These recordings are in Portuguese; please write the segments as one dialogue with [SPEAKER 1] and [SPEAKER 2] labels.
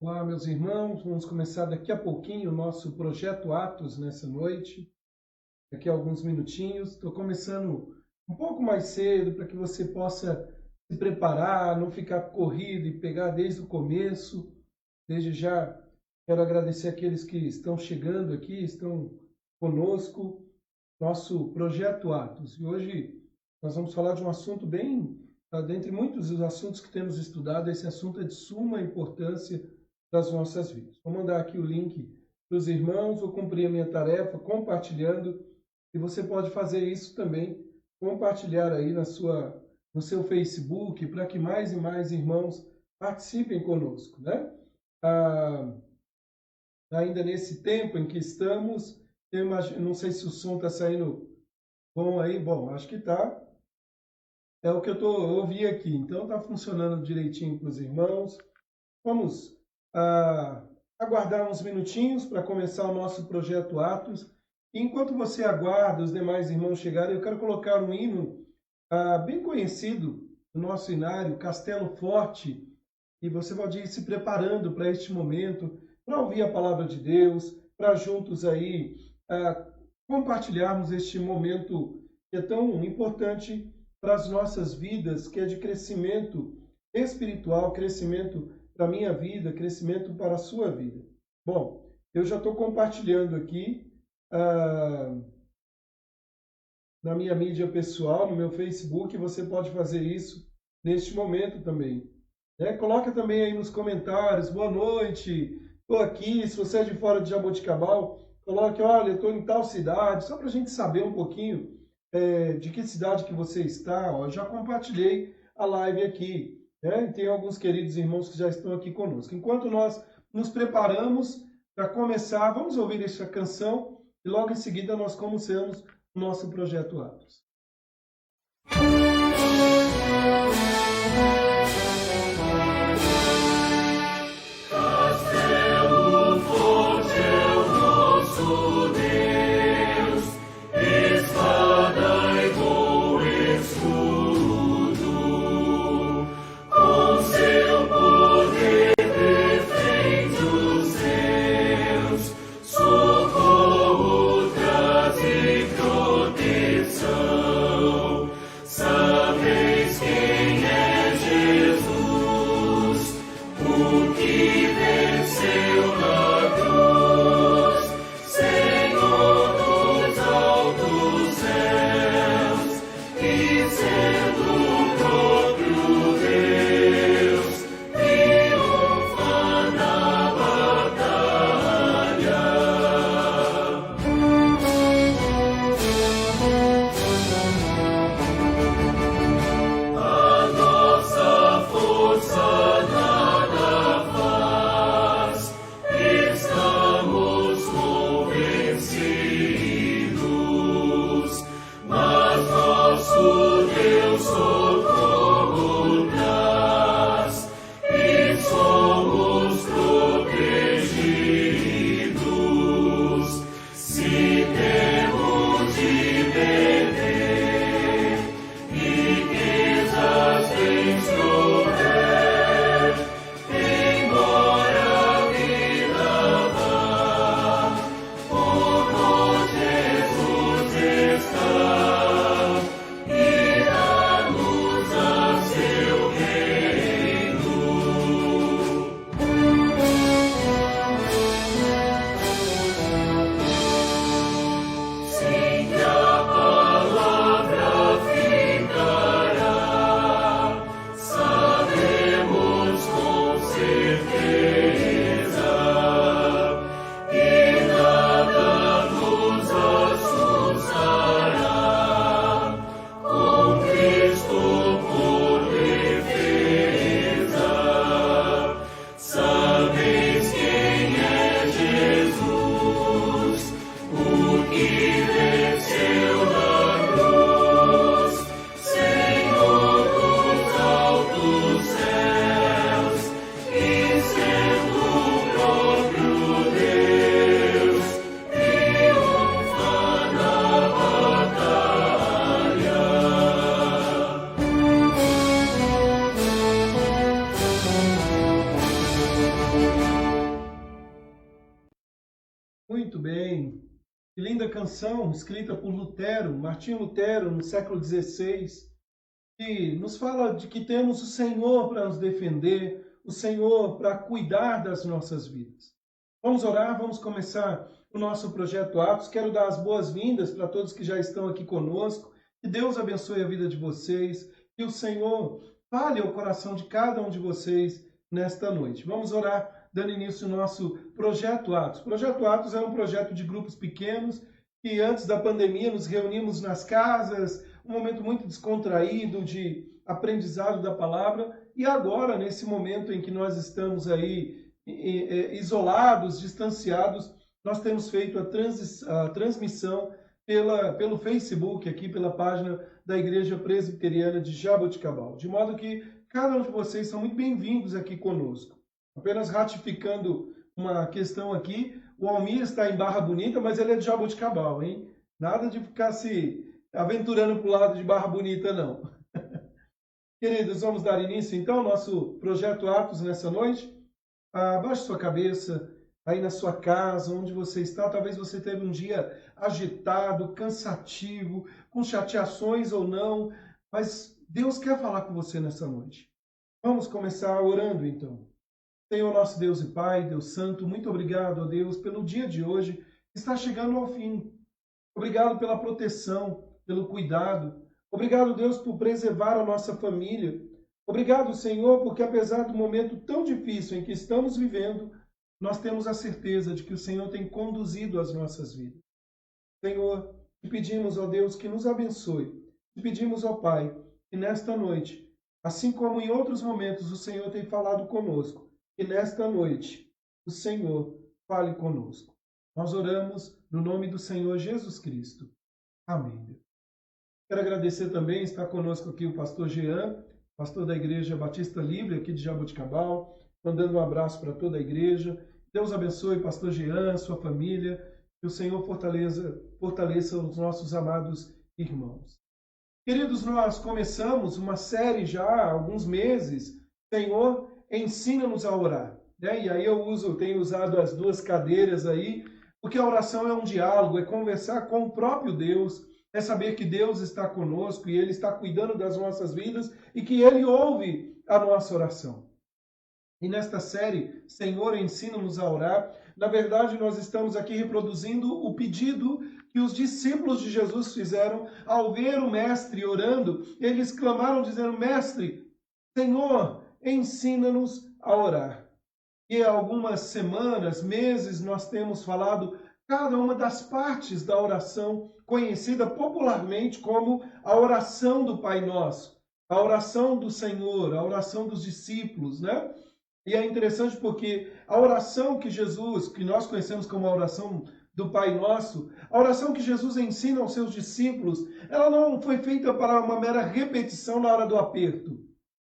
[SPEAKER 1] Olá, meus irmãos, vamos começar daqui a pouquinho o nosso projeto Atos nessa noite. Daqui a alguns minutinhos. Estou começando um pouco mais cedo para que você possa se preparar, não ficar corrido e pegar desde o começo. Desde já quero agradecer aqueles que estão chegando aqui, estão conosco, nosso projeto Atos. E hoje nós vamos falar de um assunto dentre muitos dos assuntos que temos estudado, esse assunto é de suma importância das nossas vidas. Vou mandar aqui o link para os irmãos, vou cumprir a minha tarefa compartilhando, e você pode fazer isso também, compartilhar aí no seu Facebook, para que mais e mais irmãos participem conosco, né? Ainda nesse tempo em que estamos, eu imagino, não sei se o som está saindo bom aí, bom, acho que está. É o que eu ouvi aqui, então está funcionando direitinho para os irmãos. Vamos aguardar uns minutinhos para começar o nosso projeto Atos. E enquanto você aguarda os demais irmãos chegarem, eu quero colocar um hino bem conhecido do nosso inário, Castelo Forte, e você pode ir se preparando para este momento, para ouvir a palavra de Deus, para juntos aí compartilharmos este momento que é tão importante para as nossas vidas, que é de crescimento espiritual, crescimento para a minha vida, crescimento para a sua vida. Bom, eu já estou compartilhando aqui na minha mídia pessoal, no meu Facebook, você pode fazer isso neste momento também. Coloca também aí nos comentários, boa noite, estou aqui, se você é de fora de Jaboticabal, coloque, olha, eu estou em tal cidade, só para a gente saber um pouquinho de que cidade que você está. Já compartilhei a live aqui. Tem alguns queridos irmãos que já estão aqui conosco. Enquanto nós nos preparamos para começar, vamos ouvir esta canção e logo em seguida nós começamos o nosso projeto Atos.
[SPEAKER 2] Castelo forte é o nosso Deus, espada e bom escudo. Com seu poder defende os seus, socorro traz e proteção.
[SPEAKER 1] Muito bem. Que linda canção, escrita por Lutero, Martinho Lutero, no século XVI, que nos fala de que temos o Senhor para nos defender, o Senhor para cuidar das nossas vidas. Vamos orar, vamos começar o nosso projeto Atos. Quero dar as boas-vindas para todos que já estão aqui conosco. Que Deus abençoe a vida de vocês, que o Senhor fale ao coração de cada um de vocês nesta noite. Vamos orar, dando início ao nosso projeto Atos. O projeto Atos é um projeto de grupos pequenos que antes da pandemia nos reunimos nas casas, um momento muito descontraído de aprendizado da palavra, e agora, nesse momento em que nós estamos aí isolados, distanciados, nós temos feito a transmissão pelo Facebook, aqui pela página da Igreja Presbiteriana de Jaboticabal. De modo que cada um de vocês são muito bem-vindos aqui conosco. Apenas ratificando uma questão aqui, o Almir está em Barra Bonita, mas ele é de Jaboticabal, hein? Nada de ficar se aventurando para o lado de Barra Bonita, não. Queridos, vamos dar início então ao nosso projeto Atos nessa noite. Abaixe sua cabeça, aí na sua casa, onde você está. Talvez você teve um dia agitado, cansativo, com chateações ou não, mas Deus quer falar com você nessa noite. Vamos começar orando então. Senhor nosso Deus e Pai, Deus Santo, muito obrigado, ó Deus, pelo dia de hoje que está chegando ao fim. Obrigado pela proteção, pelo cuidado. Obrigado, Deus, por preservar a nossa família. Obrigado, Senhor, porque apesar do momento tão difícil em que estamos vivendo, nós temos a certeza de que o Senhor tem conduzido as nossas vidas. Senhor, te pedimos, ó Deus, que nos abençoe. Te pedimos, ó Pai, que nesta noite, assim como em outros momentos o Senhor tem falado conosco, que nesta noite o Senhor fale conosco. Nós oramos no nome do Senhor Jesus Cristo. Amém. Quero agradecer também, está conosco aqui o pastor Jean, pastor da Igreja Batista Livre, aqui de Jaboticabal, mandando um abraço para toda a igreja. Deus abençoe pastor Jean, sua família, que o Senhor fortaleça os nossos amados irmãos. Queridos, nós começamos uma série já há alguns meses, Senhor, ensina-nos a orar. E aí eu tenho usado as duas cadeiras aí, porque a oração é um diálogo, é conversar com o próprio Deus, é saber que Deus está conosco e Ele está cuidando das nossas vidas e que Ele ouve a nossa oração. E nesta série, Senhor, ensina-nos a orar, na verdade nós estamos aqui reproduzindo o pedido que os discípulos de Jesus fizeram ao ver o Mestre orando. Eles clamaram dizendo, Mestre, Senhor, ensina-nos a orar. E há algumas semanas, meses, nós temos falado cada uma das partes da oração, conhecida popularmente como a oração do Pai Nosso, a oração do Senhor, a oração dos discípulos, né? E é interessante porque a oração que nós conhecemos como a oração do Pai Nosso, a oração que Jesus ensina aos seus discípulos, ela não foi feita para uma mera repetição na hora do aperto.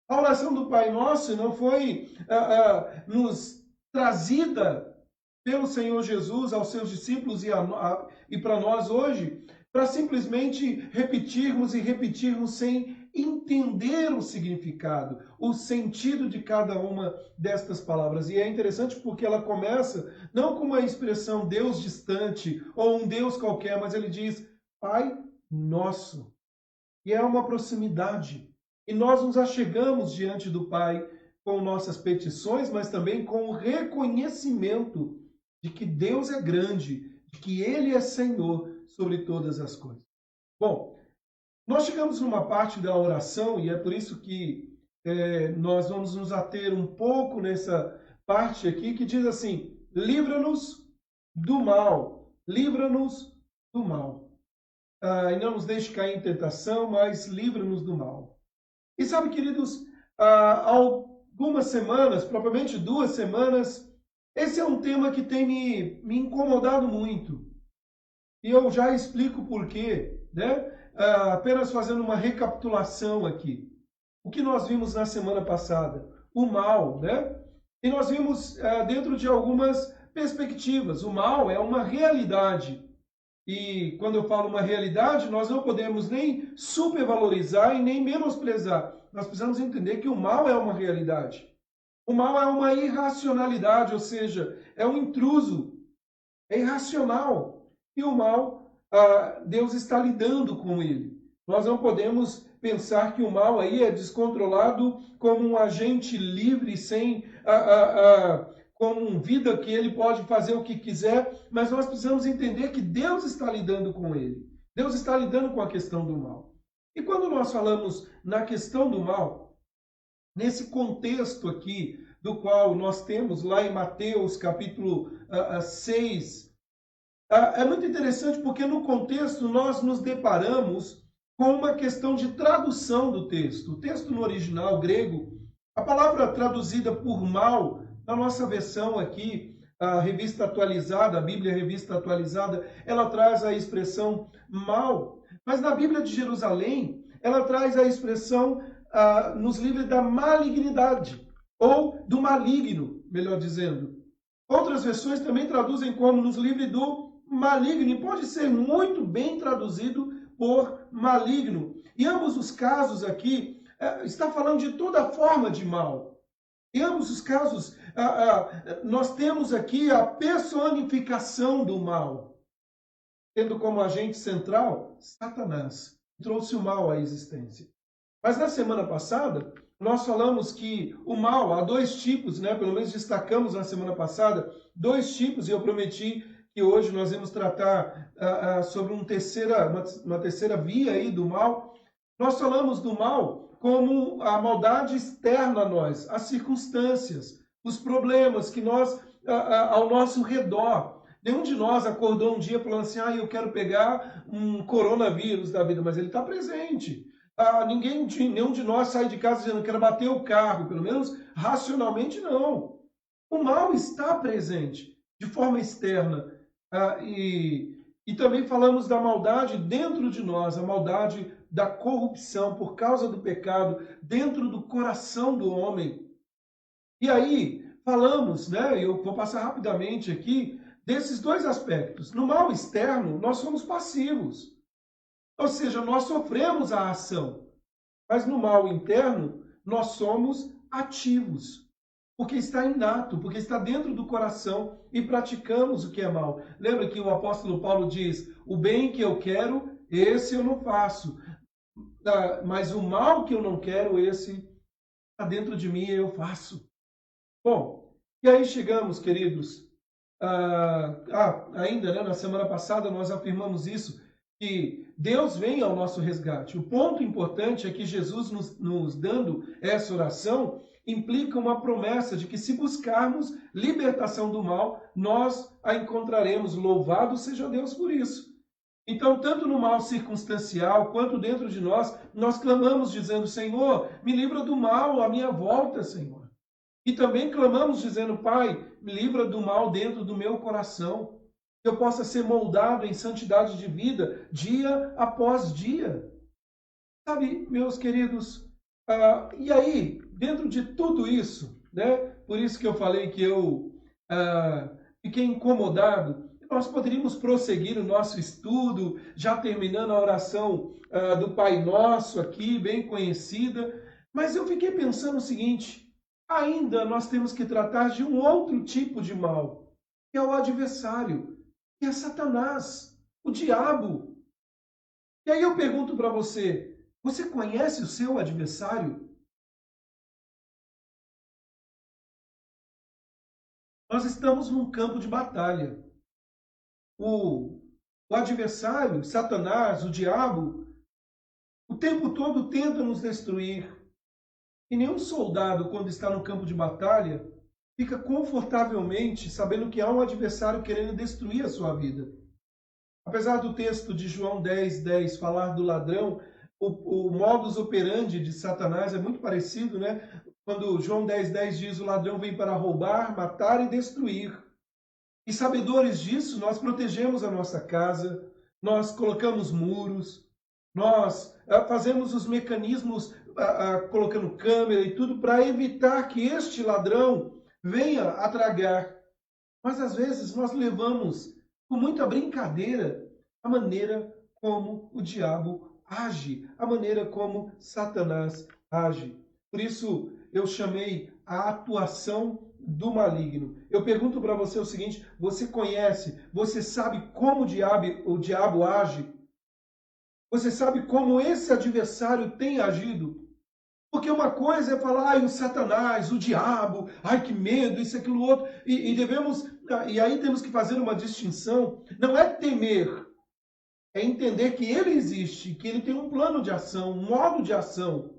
[SPEAKER 1] A oração do Pai Nosso não foi nos trazida pelo Senhor Jesus aos seus discípulos e para nós hoje, para simplesmente repetirmos e repetirmos sem entender o significado, o sentido de cada uma destas palavras. E é interessante porque ela começa não com uma expressão Deus distante ou um Deus qualquer, mas ele diz Pai Nosso. E é uma proximidade. E nós nos achegamos diante do Pai com nossas petições, mas também com o reconhecimento de que Deus é grande, de que Ele é Senhor sobre todas as coisas. Bom, nós chegamos numa parte da oração, e é por isso que nós vamos nos ater um pouco nessa parte aqui, que diz assim, livra-nos do mal, livra-nos do mal. E não nos deixe cair em tentação, mas livra-nos do mal. E sabe, queridos, há algumas semanas, propriamente 2 semanas, esse é um tema que tem me incomodado muito. E eu já explico por quê, né? Apenas fazendo uma recapitulação aqui. O que nós vimos na semana passada? O mal, né? E nós vimos dentro de algumas perspectivas. O mal é uma realidade. E quando eu falo uma realidade, nós não podemos nem supervalorizar e nem menosprezar. Nós precisamos entender que o mal é uma realidade. O mal é uma irracionalidade, ou seja, é um intruso é irracional. E o mal, Deus está lidando com ele. Nós não podemos pensar que o mal aí é descontrolado como um agente livre, sem como um vida que ele pode fazer o que quiser, mas nós precisamos entender que Deus está lidando com ele. Deus está lidando com a questão do mal. E quando nós falamos na questão do mal, nesse contexto aqui, do qual nós temos lá em Mateus capítulo 6, é muito interessante porque no contexto nós nos deparamos com uma questão de tradução do texto. O texto no original grego, a palavra traduzida por mal, na nossa versão aqui, a revista atualizada, a Bíblia Revista Atualizada, ela traz a expressão mal, mas na Bíblia de Jerusalém, ela traz a expressão nos livros da malignidade, ou do maligno, melhor dizendo. Outras versões também traduzem como nos livros do maligno, e pode ser muito bem traduzido por maligno. Em ambos os casos aqui, está falando de toda forma de mal. Em ambos os casos, nós temos aqui a personificação do mal, tendo como agente central Satanás, que trouxe o mal à existência. Mas na semana passada, nós falamos que o mal, há dois tipos, né? Pelo menos destacamos na semana passada, dois tipos, e eu prometi que hoje nós vamos tratar sobre uma terceira via aí do mal. Nós falamos do mal como a maldade externa a nós, as circunstâncias, os problemas que nós, ao nosso redor. Nenhum de nós acordou um dia falando assim, eu quero pegar um coronavírus da vida, mas ele está presente. Nenhum de nós sai de casa dizendo, quero bater o carro, pelo menos racionalmente não. O mal está presente, de forma externa. E também falamos da maldade dentro de nós, a maldade da corrupção por causa do pecado dentro do coração do homem. E aí falamos, né, eu vou passar rapidamente aqui, desses dois aspectos. No mal externo, nós somos passivos. Ou seja, nós sofremos a ação. Mas no mal interno, nós somos ativos. Porque está inato, porque está dentro do coração e praticamos o que é mal. Lembra que o apóstolo Paulo diz, o bem que eu quero, esse eu não faço. Mas o mal que eu não quero, esse está dentro de mim e eu faço. Bom, e aí chegamos, queridos, ainda né, na semana passada nós afirmamos isso, que Deus vem ao nosso resgate. O ponto importante é que Jesus nos dando essa oração implica uma promessa de que se buscarmos libertação do mal, nós a encontraremos. Louvado seja Deus por isso. Então, tanto no mal circunstancial, quanto dentro de nós, nós clamamos dizendo, Senhor, me livra do mal à minha volta, Senhor. E também clamamos dizendo, Pai, me livra do mal dentro do meu coração, que eu possa ser moldado em santidade de vida, dia após dia. Sabe, meus queridos, e aí, dentro de tudo isso, né, por isso que eu falei que eu fiquei incomodado, nós poderíamos prosseguir o nosso estudo, já terminando a oração do Pai Nosso aqui, bem conhecida, mas eu fiquei pensando o seguinte, ainda nós temos que tratar de um outro tipo de mal, que é o adversário, que é Satanás, o diabo. E aí eu pergunto para você, você conhece o seu adversário? Nós estamos num campo de batalha. O adversário, Satanás, o diabo, o tempo todo tenta nos destruir. E nenhum soldado, quando está no campo de batalha, fica confortavelmente sabendo que há um adversário querendo destruir a sua vida. Apesar do texto de João 10:10 falar do ladrão, o modus operandi de Satanás é muito parecido, né? Quando João 10:10 diz o ladrão vem para roubar, matar e destruir. E sabedores disso, nós protegemos a nossa casa, nós colocamos muros, nós fazemos os mecanismos, colocando câmera e tudo, para evitar que este ladrão venha a tragar. Mas às vezes nós levamos com muita brincadeira a maneira como o diabo age, a maneira como Satanás age. Por isso eu chamei a atuação do maligno. Eu pergunto para você o seguinte: você conhece, você sabe como o diabo age? Você sabe como esse adversário tem agido? Porque uma coisa é falar, ai, o Satanás, o diabo, ai, que medo, isso, aquilo, outro. E aí temos que fazer uma distinção. Não é temer, é entender que ele existe, que ele tem um plano de ação, um modo de ação.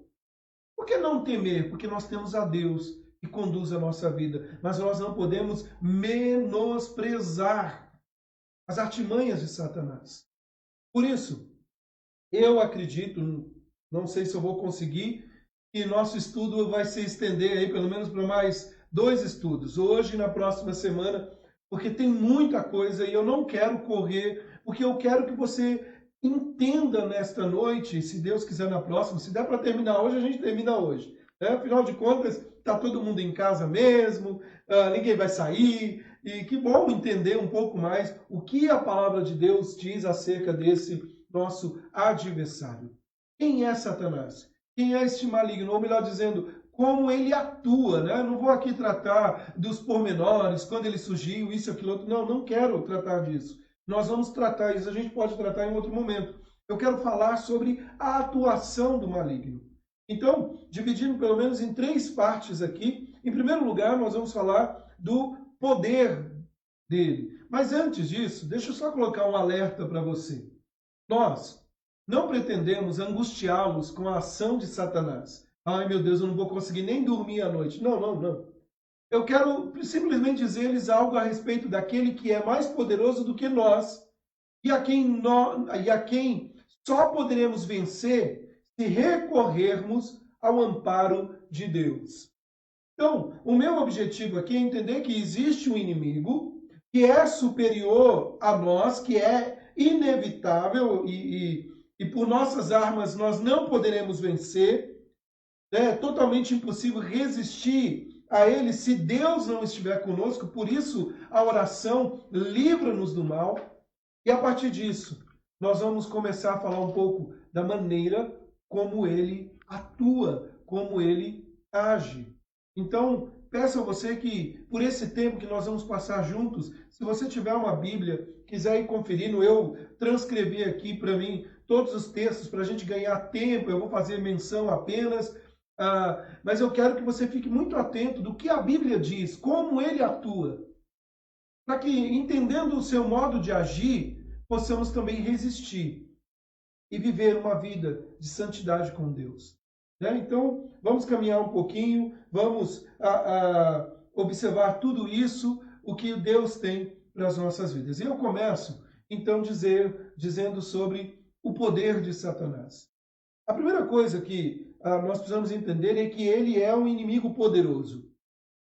[SPEAKER 1] Por que não temer? Porque nós temos a Deus que conduz a nossa vida. Mas nós não podemos menosprezar as artimanhas de Satanás. Por isso, eu acredito, não sei se eu vou conseguir, que nosso estudo vai se estender aí pelo menos para mais 2 estudos, hoje e na próxima semana, porque tem muita coisa e eu não quero correr, porque eu quero que você entenda nesta noite, se Deus quiser na próxima, se der para terminar hoje, a gente termina hoje. Né? Afinal de contas, está todo mundo em casa mesmo, ninguém vai sair, e que bom entender um pouco mais o que a palavra de Deus diz acerca desse nosso adversário. Quem é Satanás? Quem é este maligno? Ou melhor dizendo, como ele atua, né? Não vou aqui tratar dos pormenores, quando ele surgiu, isso, aquilo, outro. Não, não quero tratar disso. Nós vamos tratar isso, a gente pode tratar em outro momento. Eu quero falar sobre a atuação do maligno. Então, dividindo pelo menos em 3 partes aqui. Em primeiro lugar, nós vamos falar do poder dele. Mas antes disso, deixa eu só colocar um alerta para você. Nós não pretendemos angustiá-los com a ação de Satanás. Ai, meu Deus, eu não vou conseguir nem dormir à noite. Não, não, não. Eu quero simplesmente dizer-lhes algo a respeito daquele que é mais poderoso do que nós e a quem só poderemos vencer se recorrermos ao amparo de Deus. Então, o meu objetivo aqui é entender que existe um inimigo que é superior a nós, que é inevitável e por nossas armas nós não poderemos vencer. É totalmente impossível resistir a ele se Deus não estiver conosco. Por isso, a oração livra-nos do mal. E a partir disso, nós vamos começar a falar um pouco da maneira como ele atua, como ele age. Então, peço a você que, por esse tempo que nós vamos passar juntos, se você tiver uma Bíblia, quiser ir conferindo, eu transcrevi aqui para mim todos os textos para a gente ganhar tempo, eu vou fazer menção apenas, mas eu quero que você fique muito atento do que a Bíblia diz, como ele atua, para que, entendendo o seu modo de agir, possamos também resistir e viver uma vida de santidade com Deus. Né? Então, vamos caminhar um pouquinho, vamos observar tudo isso, o que Deus tem para as nossas vidas. E eu começo, então, dizendo sobre o poder de Satanás. A primeira coisa que nós precisamos entender é que ele é um inimigo poderoso.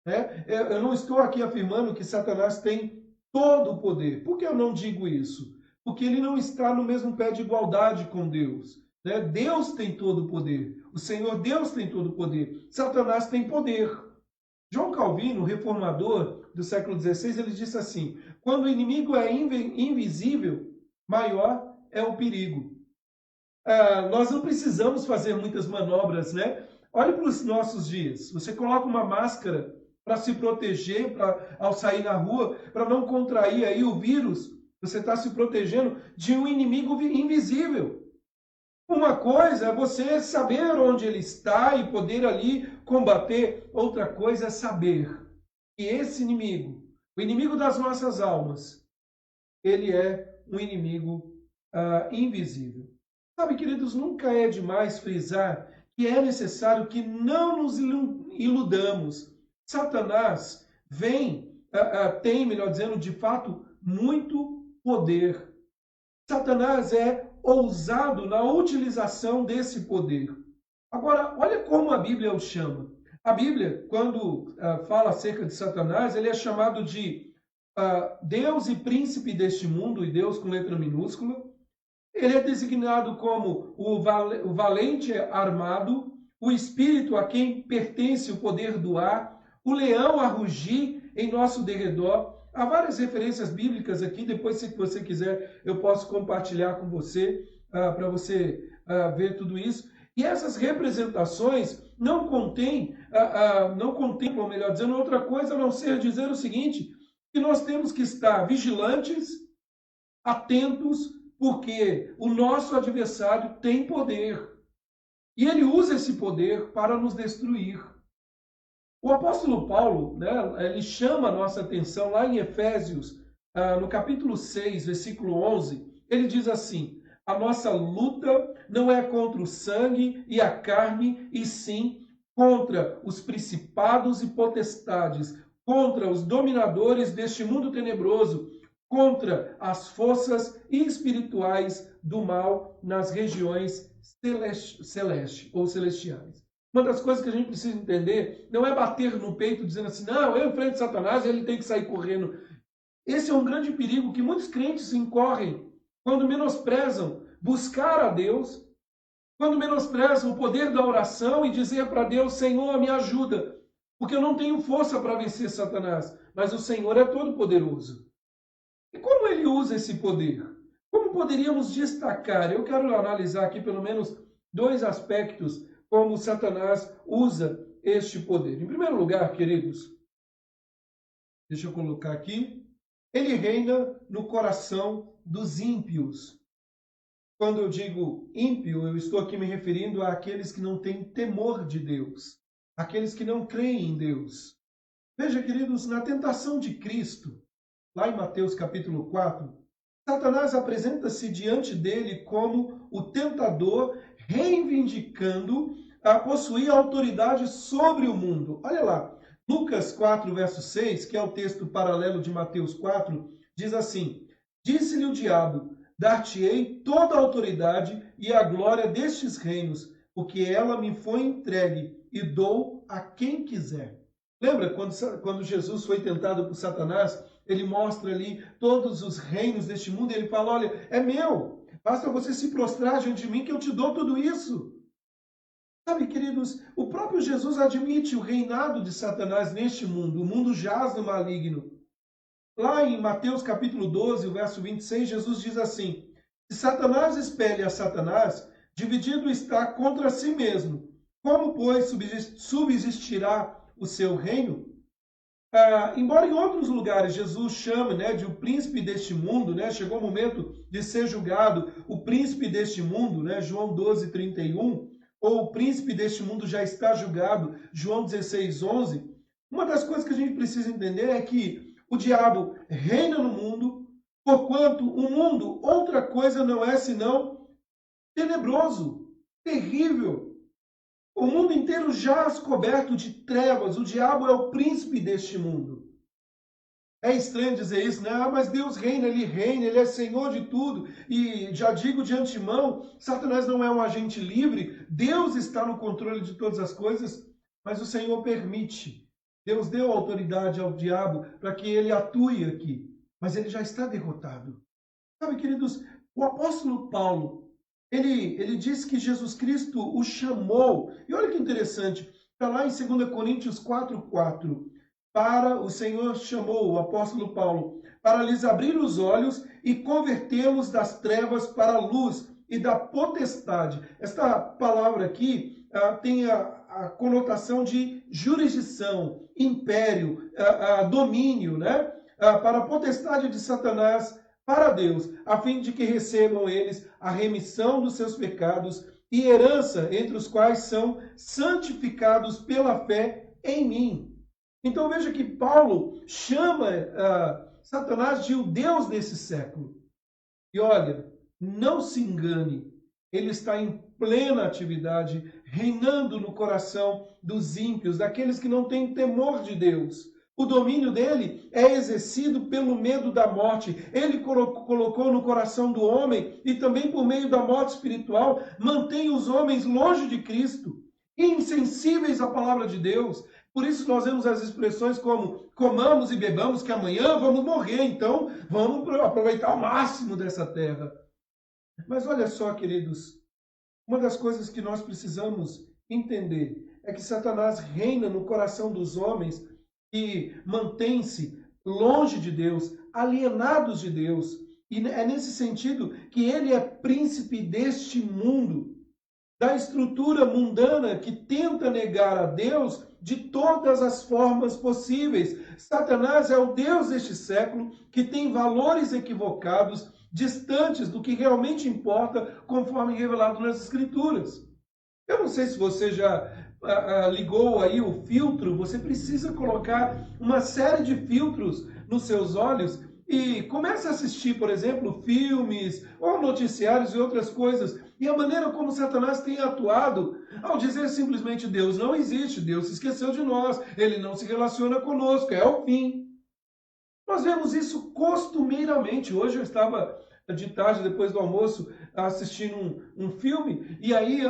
[SPEAKER 1] Né? Eu não estou aqui afirmando que Satanás tem todo o poder. Por que eu não digo isso? Porque ele não está no mesmo pé de igualdade com Deus. Né? Deus tem todo o poder. O Senhor Deus tem todo o poder. Satanás tem poder. João Calvino, reformador do século XVI, ele disse assim: quando o inimigo é invisível, maior é o perigo. Nós não precisamos fazer muitas manobras, né? Olhe para os nossos dias. Você coloca uma máscara para se proteger ao sair na rua, para não contrair aí o vírus. Você está se protegendo de um inimigo invisível. Uma coisa é você saber onde ele está e poder ali combater. Outra coisa é saber que esse inimigo, o inimigo das nossas almas, ele é um inimigo invisível. Sabe, queridos, nunca é demais frisar que é necessário que não nos iludamos. Satanás tem, melhor dizendo, de fato, muito poder. Satanás é ousado na utilização desse poder. Agora, olha como a Bíblia o chama. A Bíblia, quando fala acerca de Satanás, ele é chamado de Deus e príncipe deste mundo, e Deus com letra minúscula. Ele é designado como o valente armado, o espírito a quem pertence o poder do ar, o leão a rugir em nosso derredor. Há várias referências bíblicas aqui, depois, se você quiser, eu posso compartilhar com você, para você ver tudo isso. E essas representações não contemplam, melhor dizendo, outra coisa a não ser dizer o seguinte, que nós temos que estar vigilantes, atentos, porque o nosso adversário tem poder. E ele usa esse poder para nos destruir. O apóstolo Paulo, né, ele chama a nossa atenção lá em Efésios, no capítulo 6, versículo 11, ele diz assim, a nossa luta não é contra o sangue e a carne, e sim contra os principados e potestades, contra os dominadores deste mundo tenebroso, contra as forças espirituais do mal nas regiões celestiais. Uma das coisas que a gente precisa entender não é bater no peito dizendo assim, não, eu enfrento Satanás e ele tem que sair correndo. Esse é um grande perigo que muitos crentes incorrem quando menosprezam buscar a Deus, quando menosprezam o poder da oração e dizer para Deus, Senhor, me ajuda, porque eu não tenho força para vencer Satanás, mas o Senhor é todo poderoso. E como ele usa esse poder? Como poderíamos destacar? Eu quero analisar aqui pelo menos 2 aspectos como Satanás usa este poder. Em primeiro lugar, queridos, deixa eu colocar aqui, ele reina no coração dos ímpios. Quando eu digo ímpio, eu estou aqui me referindo àqueles que não têm temor de Deus, aqueles que não creem em Deus. Veja, queridos, na tentação de Cristo, lá em Mateus capítulo 4, Satanás apresenta-se diante dele como o tentador, reivindicando a possuir autoridade sobre o mundo. Olha lá, Lucas 4, verso 6, que é o texto paralelo de Mateus 4, diz assim, disse-lhe o diabo, dar-te-ei toda a autoridade e a glória destes reinos, porque ela me foi entregue e dou a quem quiser. Lembra quando Jesus foi tentado por Satanás, ele mostra ali todos os reinos deste mundo e ele fala, olha, é meu, basta você se prostrar diante de mim que eu te dou tudo isso. Sabe, queridos, o próprio Jesus admite o reinado de Satanás neste mundo, o mundo jaz no maligno. Lá em Mateus capítulo 12, o verso 26, Jesus diz assim, se Satanás espelha a Satanás, dividido está contra si mesmo. Como, pois, subsistirá o seu reino? Embora em outros lugares Jesus chame de o príncipe deste mundo, chegou o momento de ser julgado o príncipe deste mundo, João 12, 31, ou o príncipe deste mundo já está julgado, João 16, 11, uma das coisas que a gente precisa entender é que o diabo reina no mundo, porquanto o mundo, outra coisa não é senão tenebroso, terrível. O mundo inteiro jaz coberto de trevas, o diabo é o príncipe deste mundo. É estranho dizer isso, né? Mas Deus reina, ele é Senhor de tudo. E já digo de antemão, Satanás não é um agente livre, Deus está no controle de todas as coisas, mas o Senhor permite. Deus deu autoridade ao diabo para que ele atue aqui, mas ele já está derrotado. Sabe, queridos, o apóstolo Paulo, ele diz que Jesus Cristo o chamou. E olha que interessante, está lá em 2 Coríntios 4:4. Para o Senhor chamou o apóstolo Paulo para lhes abrir os olhos e convertê-los das trevas para a luz e da potestade. Esta palavra aqui tem a conotação de jurisdição, império, domínio, para a potestade de Satanás para Deus, a fim de que recebam eles a remissão dos seus pecados e herança entre os quais são santificados pela fé em mim. Então veja que Paulo chama Satanás de o Deus desse século. E olha, não se engane, ele está em plena atividade, reinando no coração dos ímpios, daqueles que não têm temor de Deus. O domínio dele é exercido pelo medo da morte. Ele colocou no coração do homem e também por meio da morte espiritual, mantém os homens longe de Cristo, insensíveis à palavra de Deus. Por isso nós vemos as expressões como comamos e bebamos que amanhã vamos morrer, então vamos aproveitar ao máximo dessa terra. Mas olha só, queridos, uma das coisas que nós precisamos entender é que Satanás reina no coração dos homens que mantêm-se longe de Deus, alienados de Deus. E é nesse sentido que ele é príncipe deste mundo. da estrutura mundana que tenta negar a Deus de todas as formas possíveis. Satanás é o Deus deste século que tem valores equivocados, distantes do que realmente importa, conforme revelado nas Escrituras. Eu não sei se você já ligou aí o filtro, você precisa colocar uma série de filtros nos seus olhos e comece a assistir, por exemplo, filmes ou noticiários e outras coisas. E a maneira como Satanás tem atuado ao dizer simplesmente Deus não existe, Deus se esqueceu de nós, ele não se relaciona conosco, é o fim. Nós vemos isso costumeiramente. Hoje eu estava de tarde, depois do almoço, assistindo um filme, e aí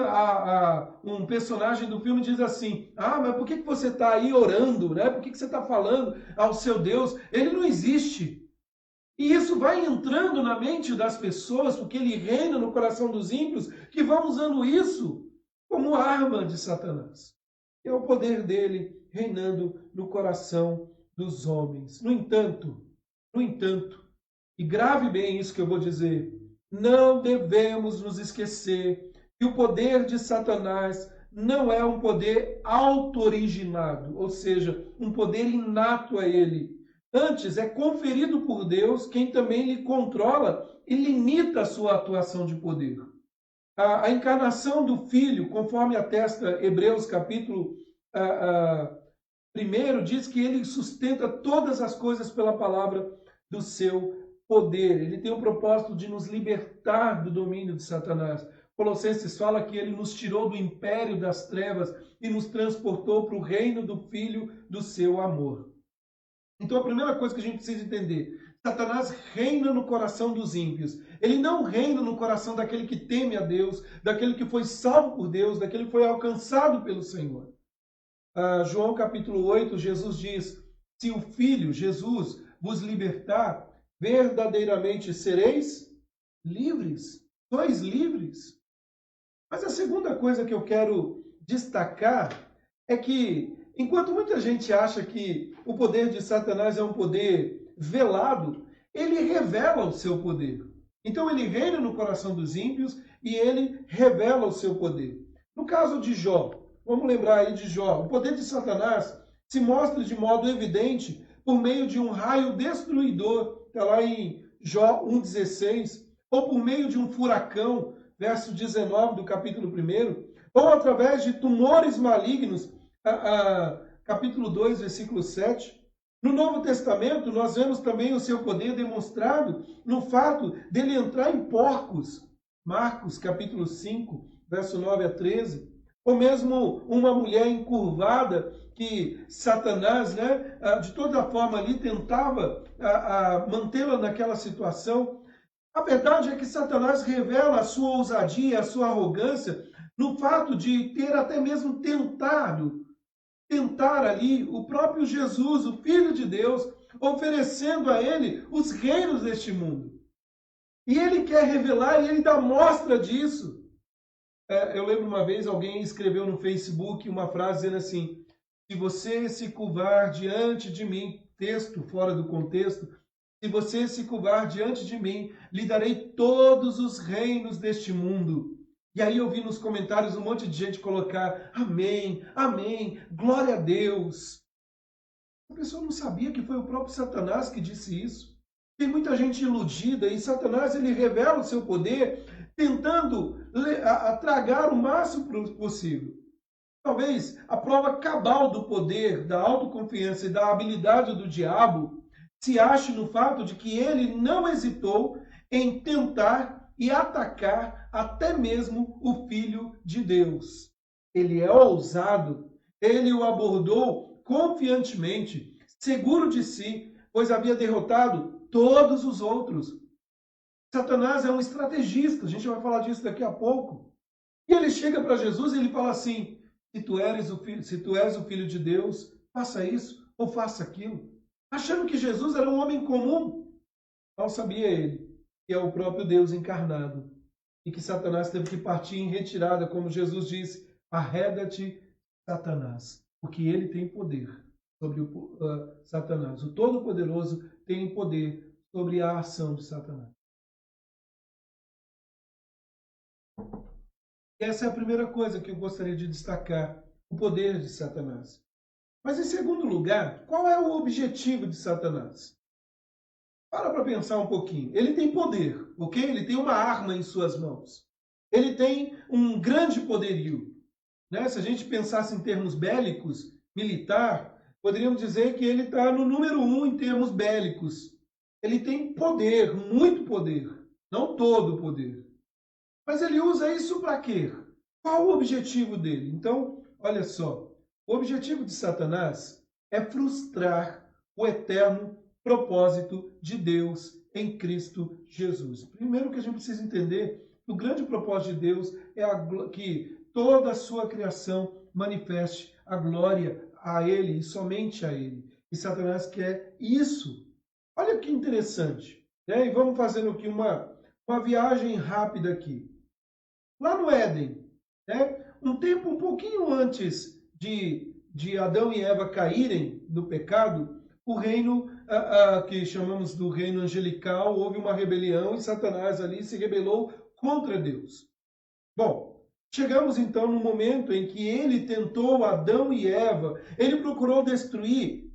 [SPEAKER 1] um personagem do filme diz assim, mas por que você está aí orando, né? Por que você está falando ao seu Deus? Ele não existe. E isso vai entrando na mente das pessoas, porque ele reina no coração dos ímpios, que vão usando isso como arma de Satanás. É o poder dele reinando no coração dos homens. No entanto, e grave bem isso que eu vou dizer, não devemos nos esquecer que o poder de Satanás não é um poder auto-originado, ou seja, um poder inato a ele. Antes, é conferido por Deus, quem também lhe controla e limita a sua atuação de poder. A encarnação do Filho, conforme atesta Hebreus capítulo 1, diz que ele sustenta todas as coisas pela palavra do seu poder. Ele tem o propósito de nos libertar do domínio de Satanás. Colossenses fala que ele nos tirou do império das trevas e nos transportou para o reino do Filho do seu amor. Então a primeira coisa que a gente precisa entender, Satanás reina no coração dos ímpios. Ele não reina no coração daquele que teme a Deus, daquele que foi salvo por Deus, daquele que foi alcançado pelo Senhor. João capítulo 8, Jesus diz, se o Filho, Jesus, vos libertar, verdadeiramente sereis livres. Sois livres. Mas a segunda coisa que eu quero destacar é que, enquanto muita gente acha que o poder de Satanás é um poder velado, ele revela o seu poder. Então ele reina no coração dos ímpios e ele revela o seu poder. No caso de Jó, vamos lembrar aí de Jó, o poder de Satanás se mostra de modo evidente por meio de um raio destruidor, está lá em Jó 1,16, ou por meio de um furacão, verso 19 do capítulo 1, ou através de tumores malignos, capítulo 2, versículo 7. No Novo Testamento, nós vemos também o seu poder demonstrado no fato dele entrar em porcos, Marcos capítulo 5, verso 9 a 13, ou mesmo uma mulher encurvada que Satanás, de toda forma ali tentava mantê-la naquela situação. A verdade é que Satanás revela a sua ousadia, a sua arrogância, no fato de ter até mesmo tentar ali o próprio Jesus, o Filho de Deus, oferecendo a ele os reinos deste mundo. E ele quer revelar e ele dá mostra disso. Eu lembro uma vez alguém escreveu no Facebook uma frase dizendo assim, se você se curvar diante de mim, texto fora do contexto, se você se curvar diante de mim, lhe darei todos os reinos deste mundo. E aí eu vi nos comentários um monte de gente colocar, amém, amém, glória a Deus. A pessoa não sabia que foi o próprio Satanás que disse isso. Tem muita gente iludida e Satanás ele revela o seu poder tentando tragar o máximo possível. Talvez a prova cabal do poder, da autoconfiança e da habilidade do diabo se ache no fato de que ele não hesitou em tentar e atacar até mesmo o Filho de Deus. Ele é ousado, ele o abordou confiantemente, seguro de si, pois havia derrotado todos os outros. Satanás é um estrategista, a gente vai falar disso daqui a pouco. E ele chega para Jesus e ele fala assim, se tu és o Filho de Deus, faça isso ou faça aquilo. Achando que Jesus era um homem comum. Mal sabia ele que é o próprio Deus encarnado. E que Satanás teve que partir em retirada, como Jesus disse, arreda-te, Satanás, porque ele tem poder sobre Satanás. O Todo-Poderoso tem poder sobre a ação de Satanás. Essa é a primeira coisa que eu gostaria de destacar, o poder de Satanás. Mas, em segundo lugar, qual é o objetivo de Satanás? Para pensar um pouquinho. Ele tem poder, ok? Ele tem uma arma em suas mãos. Ele tem um grande poderio. Né? Se a gente pensasse em termos bélicos, militar, poderíamos dizer que ele está no número 1 em termos bélicos. Ele tem poder, muito poder. Não todo o poder. Mas ele usa isso para quê? Qual o objetivo dele? Então, olha só. O objetivo de Satanás é frustrar o eterno propósito de Deus em Cristo Jesus. Primeiro que a gente precisa entender, o grande propósito de Deus é que toda a sua criação manifeste a glória a Ele e somente a Ele. E Satanás quer isso. Olha que interessante. Né? E vamos fazendo aqui uma viagem rápida aqui. Lá no Éden, né? Um tempo um pouquinho antes de Adão e Eva caírem no pecado, o reino que chamamos do reino angelical, houve uma rebelião e Satanás ali se rebelou contra Deus. Bom, chegamos então no momento em que ele tentou Adão e Eva, ele procurou destruir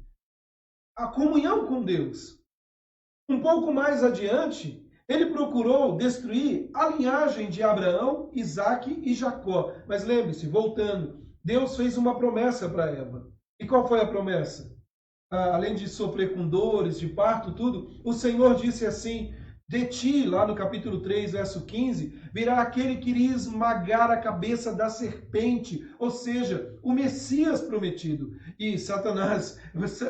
[SPEAKER 1] a comunhão com Deus. Um pouco mais adiante, ele procurou destruir a linhagem de Abraão, Isaque e Jacó. Mas lembre-se, voltando, Deus fez uma promessa para Eva. E qual foi a promessa? Além de sofrer com dores, de parto, tudo, o Senhor disse assim: de ti, lá no capítulo 3, verso 15, virá aquele que iria esmagar a cabeça da serpente, ou seja, o Messias prometido. E Satanás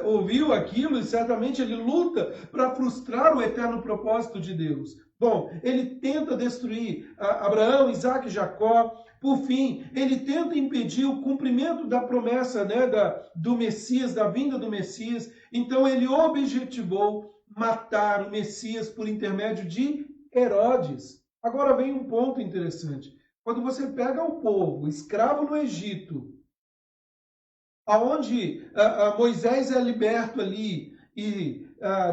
[SPEAKER 1] ouviu aquilo e certamente ele luta para frustrar o eterno propósito de Deus. Bom, ele tenta destruir Abraão, Isaque e Jacó. Por fim, ele tenta impedir o cumprimento da promessa, né, do Messias, da vinda do Messias. Então ele objetivou matar o Messias por intermédio de Herodes. Agora vem um ponto interessante. Quando você pega o povo escravo no Egito, aonde Moisés é liberto ali, e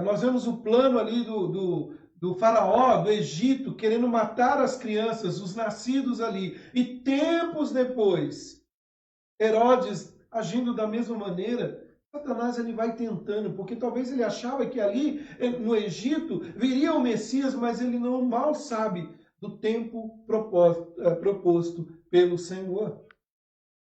[SPEAKER 1] nós vemos o plano ali do faraó, do Egito, querendo matar as crianças, os nascidos ali. E tempos depois, Herodes agindo da mesma maneira, Satanás ele vai tentando, porque talvez ele achava que ali no Egito viria o Messias, mas ele não mal sabe do tempo proposto pelo Senhor.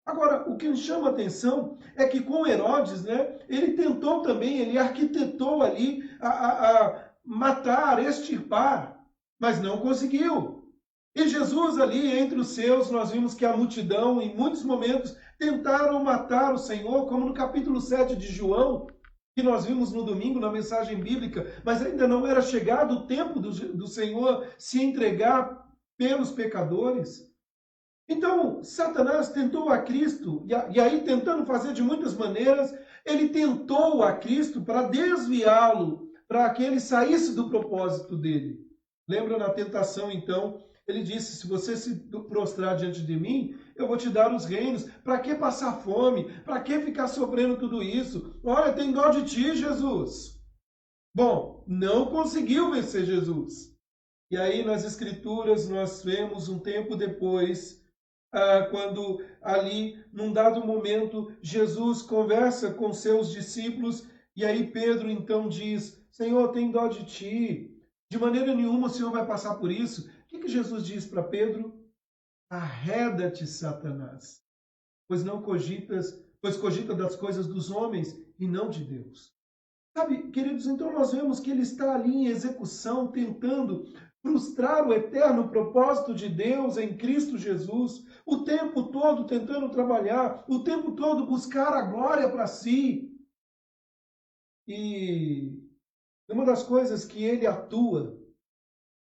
[SPEAKER 1] Agora, o que nos chama a atenção é que com Herodes, né, ele tentou também, ele arquitetou ali a matar, extirpar, mas não conseguiu. E Jesus ali, entre os seus, nós vimos que a multidão, em muitos momentos, tentaram matar o Senhor, como no capítulo 7 de João, que nós vimos no domingo na mensagem bíblica, mas ainda não era chegado o tempo do Senhor se entregar pelos pecadores. Então, Satanás tentou a Cristo, e aí tentando fazer de muitas maneiras, ele tentou a Cristo para desviá-lo, para que ele saísse do propósito dele. Lembra na tentação, então, ele disse, se você se prostrar diante de mim, eu vou te dar os reinos. Para que passar fome? Para que ficar sofrendo tudo isso? Olha, tem dó de ti, Jesus. Bom, não conseguiu vencer Jesus. E aí nas Escrituras nós vemos um tempo depois, quando ali, num dado momento, Jesus conversa com seus discípulos, e aí Pedro então diz, Senhor, tem dó de ti. De maneira nenhuma o Senhor vai passar por isso. O que Jesus diz para Pedro? Arreda-te, Satanás, pois cogita das coisas dos homens e não de Deus. Sabe, queridos, então nós vemos que ele está ali em execução, tentando frustrar o eterno propósito de Deus em Cristo Jesus, o tempo todo tentando trabalhar, o tempo todo buscar a glória para si. E uma das coisas que ele atua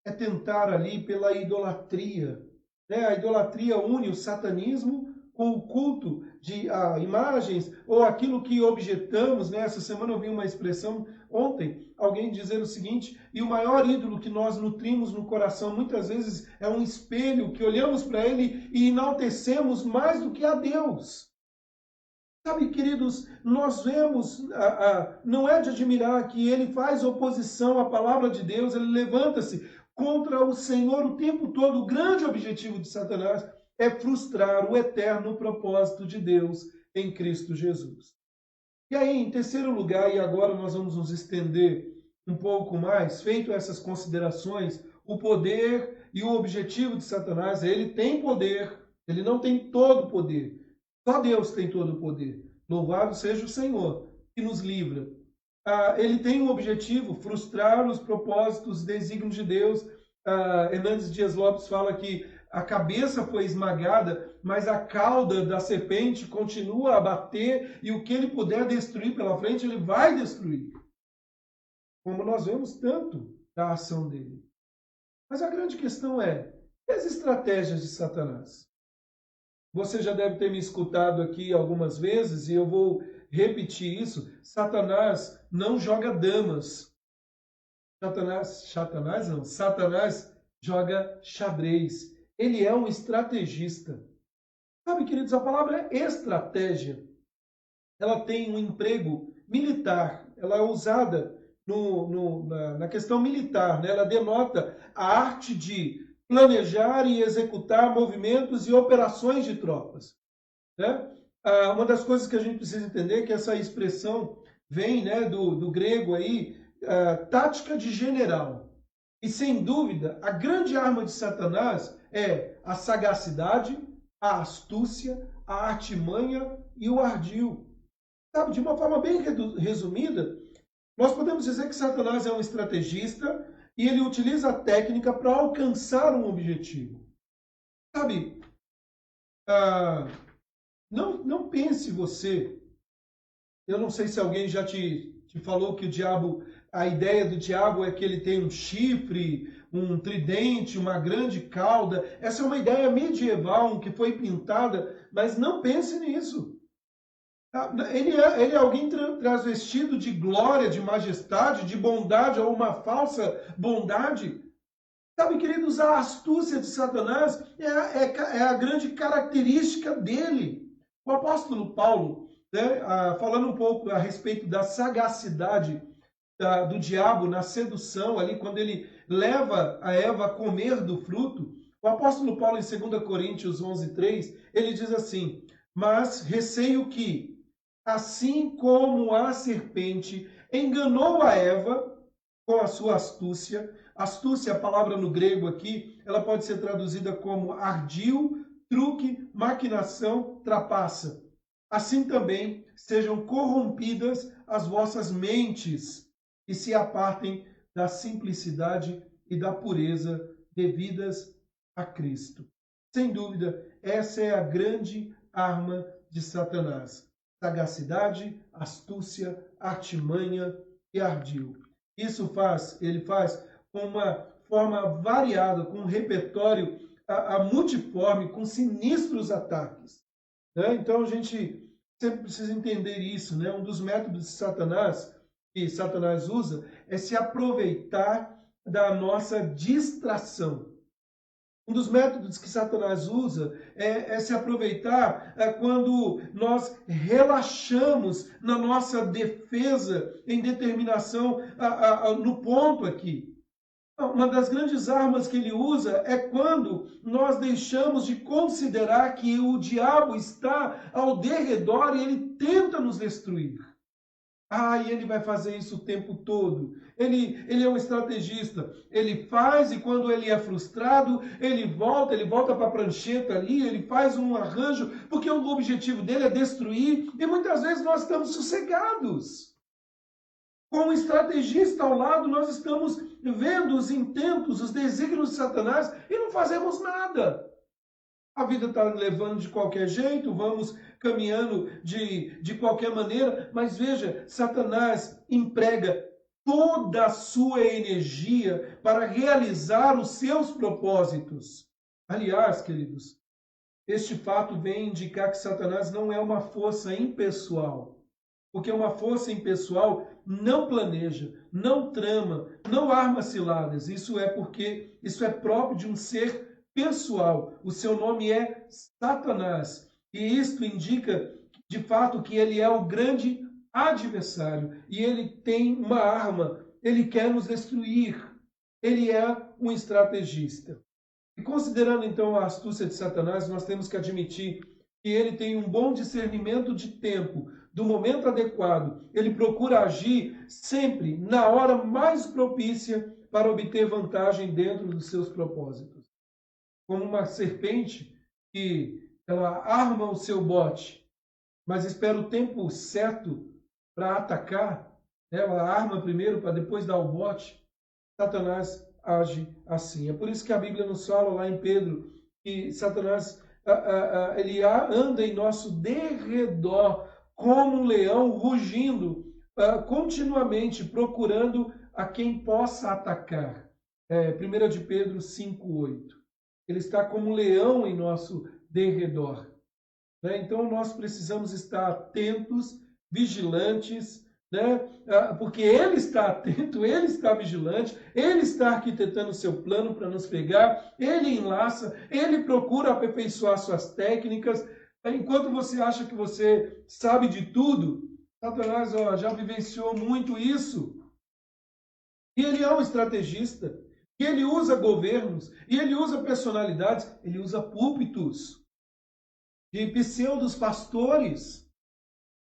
[SPEAKER 1] é tentar ali pela idolatria. Né? A idolatria une o satanismo com o culto de imagens ou aquilo que objetamos. Né? Essa semana eu vi uma expressão ontem, alguém dizer o seguinte, e o maior ídolo que nós nutrimos no coração muitas vezes é um espelho que olhamos para ele e enaltecemos mais do que a Deus. Sabe, queridos, nós vemos, não é de admirar que ele faz oposição à palavra de Deus, ele levanta-se contra o Senhor o tempo todo. O grande objetivo de Satanás é frustrar o eterno propósito de Deus em Cristo Jesus. E aí, em terceiro lugar, e agora nós vamos nos estender um pouco mais, feito essas considerações, o poder e o objetivo de Satanás. Ele tem poder, ele não tem todo o poder. Só Deus tem todo o poder. Louvado seja o Senhor, que nos livra. Ele tem um objetivo, frustrar os propósitos, desígnios de Deus. Hernandes Dias Lopes fala que a cabeça foi esmagada, mas a cauda da serpente continua a bater e o que ele puder destruir pela frente, ele vai destruir. Como nós vemos tanto da ação dele. Mas a grande questão é, e as estratégias de Satanás? Você já deve ter me escutado aqui algumas vezes e eu vou repetir isso. Satanás não joga damas. Satanás joga xadrez. Ele é um estrategista. Sabe, queridos, a palavra estratégia, ela tem um emprego militar. Ela é usada na questão militar, né? Ela denota a arte de planejar e executar movimentos e operações de tropas, né? Uma das coisas que a gente precisa entender é que essa expressão vem, né, do grego aí, tática de general. E sem dúvida, a grande arma de Satanás é a sagacidade, a astúcia, a artimanha e o ardil. Sabe, de uma forma bem resumida, nós podemos dizer que Satanás é um estrategista e ele utiliza a técnica para alcançar um objetivo. Sabe, não pense você, eu não sei se alguém já te falou que o diabo, a ideia do diabo é que ele tem um chifre, um tridente, uma grande cauda. Essa é uma ideia medieval que foi pintada, mas não pense nisso. Ele é alguém transvestido de glória, de majestade, de bondade ou uma falsa bondade. Sabe, queridos, a astúcia de Satanás é a grande característica dele. O apóstolo Paulo, né, falando um pouco a respeito da sagacidade do diabo na sedução, ali quando ele leva a Eva a comer do fruto, o apóstolo Paulo, em 2 Coríntios 11:3, ele diz assim: mas receio que, assim como a serpente enganou a Eva com a sua astúcia, astúcia, a palavra no grego aqui, ela pode ser traduzida como ardil, truque, maquinação, trapaça. Assim também sejam corrompidas as vossas mentes e se apartem da simplicidade e da pureza devidas a Cristo. Sem dúvida, essa é a grande arma de Satanás. Sagacidade, astúcia, artimanha e ardil. Ele faz com uma forma variada, com um repertório multiforme, com sinistros ataques. Né? Então a gente sempre precisa entender isso, né? Um dos métodos de Satanás, que Satanás usa, é se aproveitar da nossa distração. Um dos métodos que Satanás usa é se aproveitar quando nós relaxamos na nossa defesa em determinação no ponto aqui. Uma das grandes armas que ele usa é quando nós deixamos de considerar que o diabo está ao derredor e ele tenta nos destruir. E ele vai fazer isso o tempo todo. Ele é um estrategista. Ele faz e quando ele é frustrado, ele volta para a prancheta ali, ele faz um arranjo, porque o objetivo dele é destruir e muitas vezes nós estamos sossegados. Com um estrategista ao lado, nós estamos vendo os intentos, os desígnios de Satanás e não fazemos nada. A vida está levando de qualquer jeito, vamos caminhando de qualquer maneira, mas veja, Satanás emprega toda a sua energia para realizar os seus propósitos. Aliás, queridos, este fato vem indicar que Satanás não é uma força impessoal. Porque uma força impessoal não planeja, não trama, não arma ciladas. Isso é próprio de um ser pessoal. O seu nome é Satanás. E isto indica, de fato, que ele é o grande adversário. E ele tem uma arma. Ele quer nos destruir. Ele é um estrategista. E considerando então a astúcia de Satanás, nós temos que admitir que ele tem um bom discernimento de tempo, do momento adequado. Ele procura agir sempre na hora mais propícia para obter vantagem dentro dos seus propósitos. Como uma serpente que ela arma o seu bote, mas espera o tempo certo para atacar, ela arma primeiro para depois dar o bote. Satanás age assim. É por isso que a Bíblia nos fala lá em Pedro que Satanás ele anda em nosso derredor como um leão rugindo continuamente, procurando a quem possa atacar. 1 de Pedro 5,8. Ele está como um leão em nosso derredor. Então nós precisamos estar atentos, vigilantes, porque ele está atento, ele está vigilante, ele está arquitetando o seu plano para nos pegar, ele enlaça, ele procura aperfeiçoar suas técnicas. Enquanto você acha que você sabe de tudo, Satanás já vivenciou muito isso. E ele é um estrategista, e ele usa governos, e ele usa personalidades, ele usa púlpitos de pseudos pastores.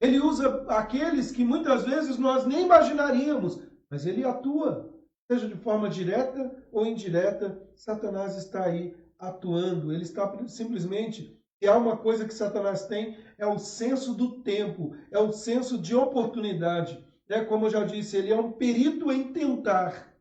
[SPEAKER 1] Ele usa aqueles que muitas vezes nós nem imaginaríamos, mas ele atua, seja de forma direta ou indireta. Satanás está aí atuando. Ele está simplesmente, e há uma coisa que Satanás tem, é o senso do tempo, é o senso de oportunidade. Como eu já disse, ele é um perito em tentar.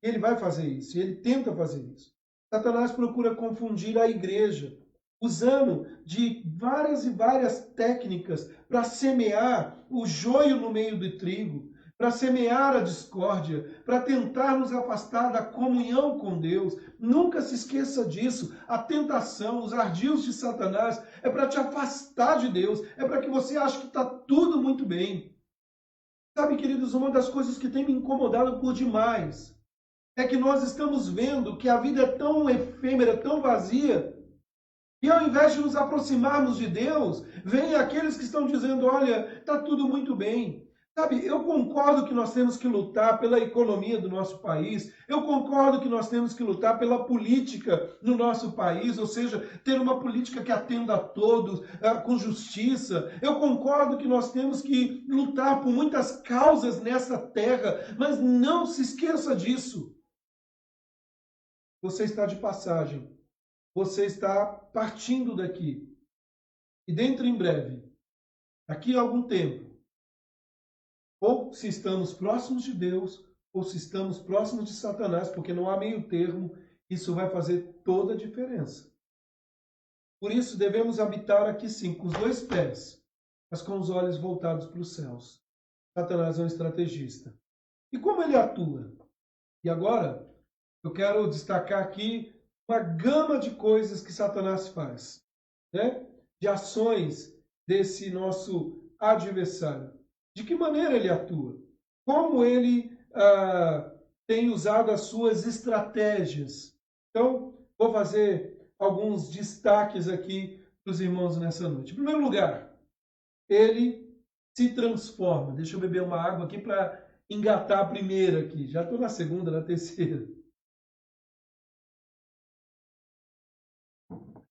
[SPEAKER 1] Ele vai fazer isso, ele tenta fazer isso. Satanás procura confundir a igreja, usando de várias e várias técnicas para semear o joio no meio do trigo, para semear a discórdia, para tentar nos afastar da comunhão com Deus. Nunca se esqueça disso. A tentação, os ardios de Satanás é para te afastar de Deus, é para que você ache que está tudo muito bem. Sabe, queridos, uma das coisas que tem me incomodado por demais é que nós estamos vendo que a vida é tão efêmera, tão vazia, e ao invés de nos aproximarmos de Deus, vem aqueles que estão dizendo, olha, está tudo muito bem. Sabe, eu concordo que nós temos que lutar pela economia do nosso país, eu concordo que nós temos que lutar pela política no nosso país, ou seja, ter uma política que atenda a todos, com justiça. Eu concordo que nós temos que lutar por muitas causas nessa terra, mas não se esqueça disso. Você está de passagem. Você está partindo daqui. E dentro em breve, daqui a algum tempo, ou se estamos próximos de Deus, ou se estamos próximos de Satanás, porque não há meio termo, isso vai fazer toda a diferença. Por isso devemos habitar aqui sim, com os dois pés, mas com os olhos voltados para os céus. Satanás é um estrategista. E como ele atua? E agora, eu quero destacar aqui uma gama de coisas que Satanás faz, de ações desse nosso adversário. De que maneira ele atua? Como ele tem usado as suas estratégias? Então, vou fazer alguns destaques aqui para os irmãos nessa noite. Em primeiro lugar, ele se transforma. Deixa eu beber uma água aqui para engatar a primeira aqui. Já estou na segunda, na terceira.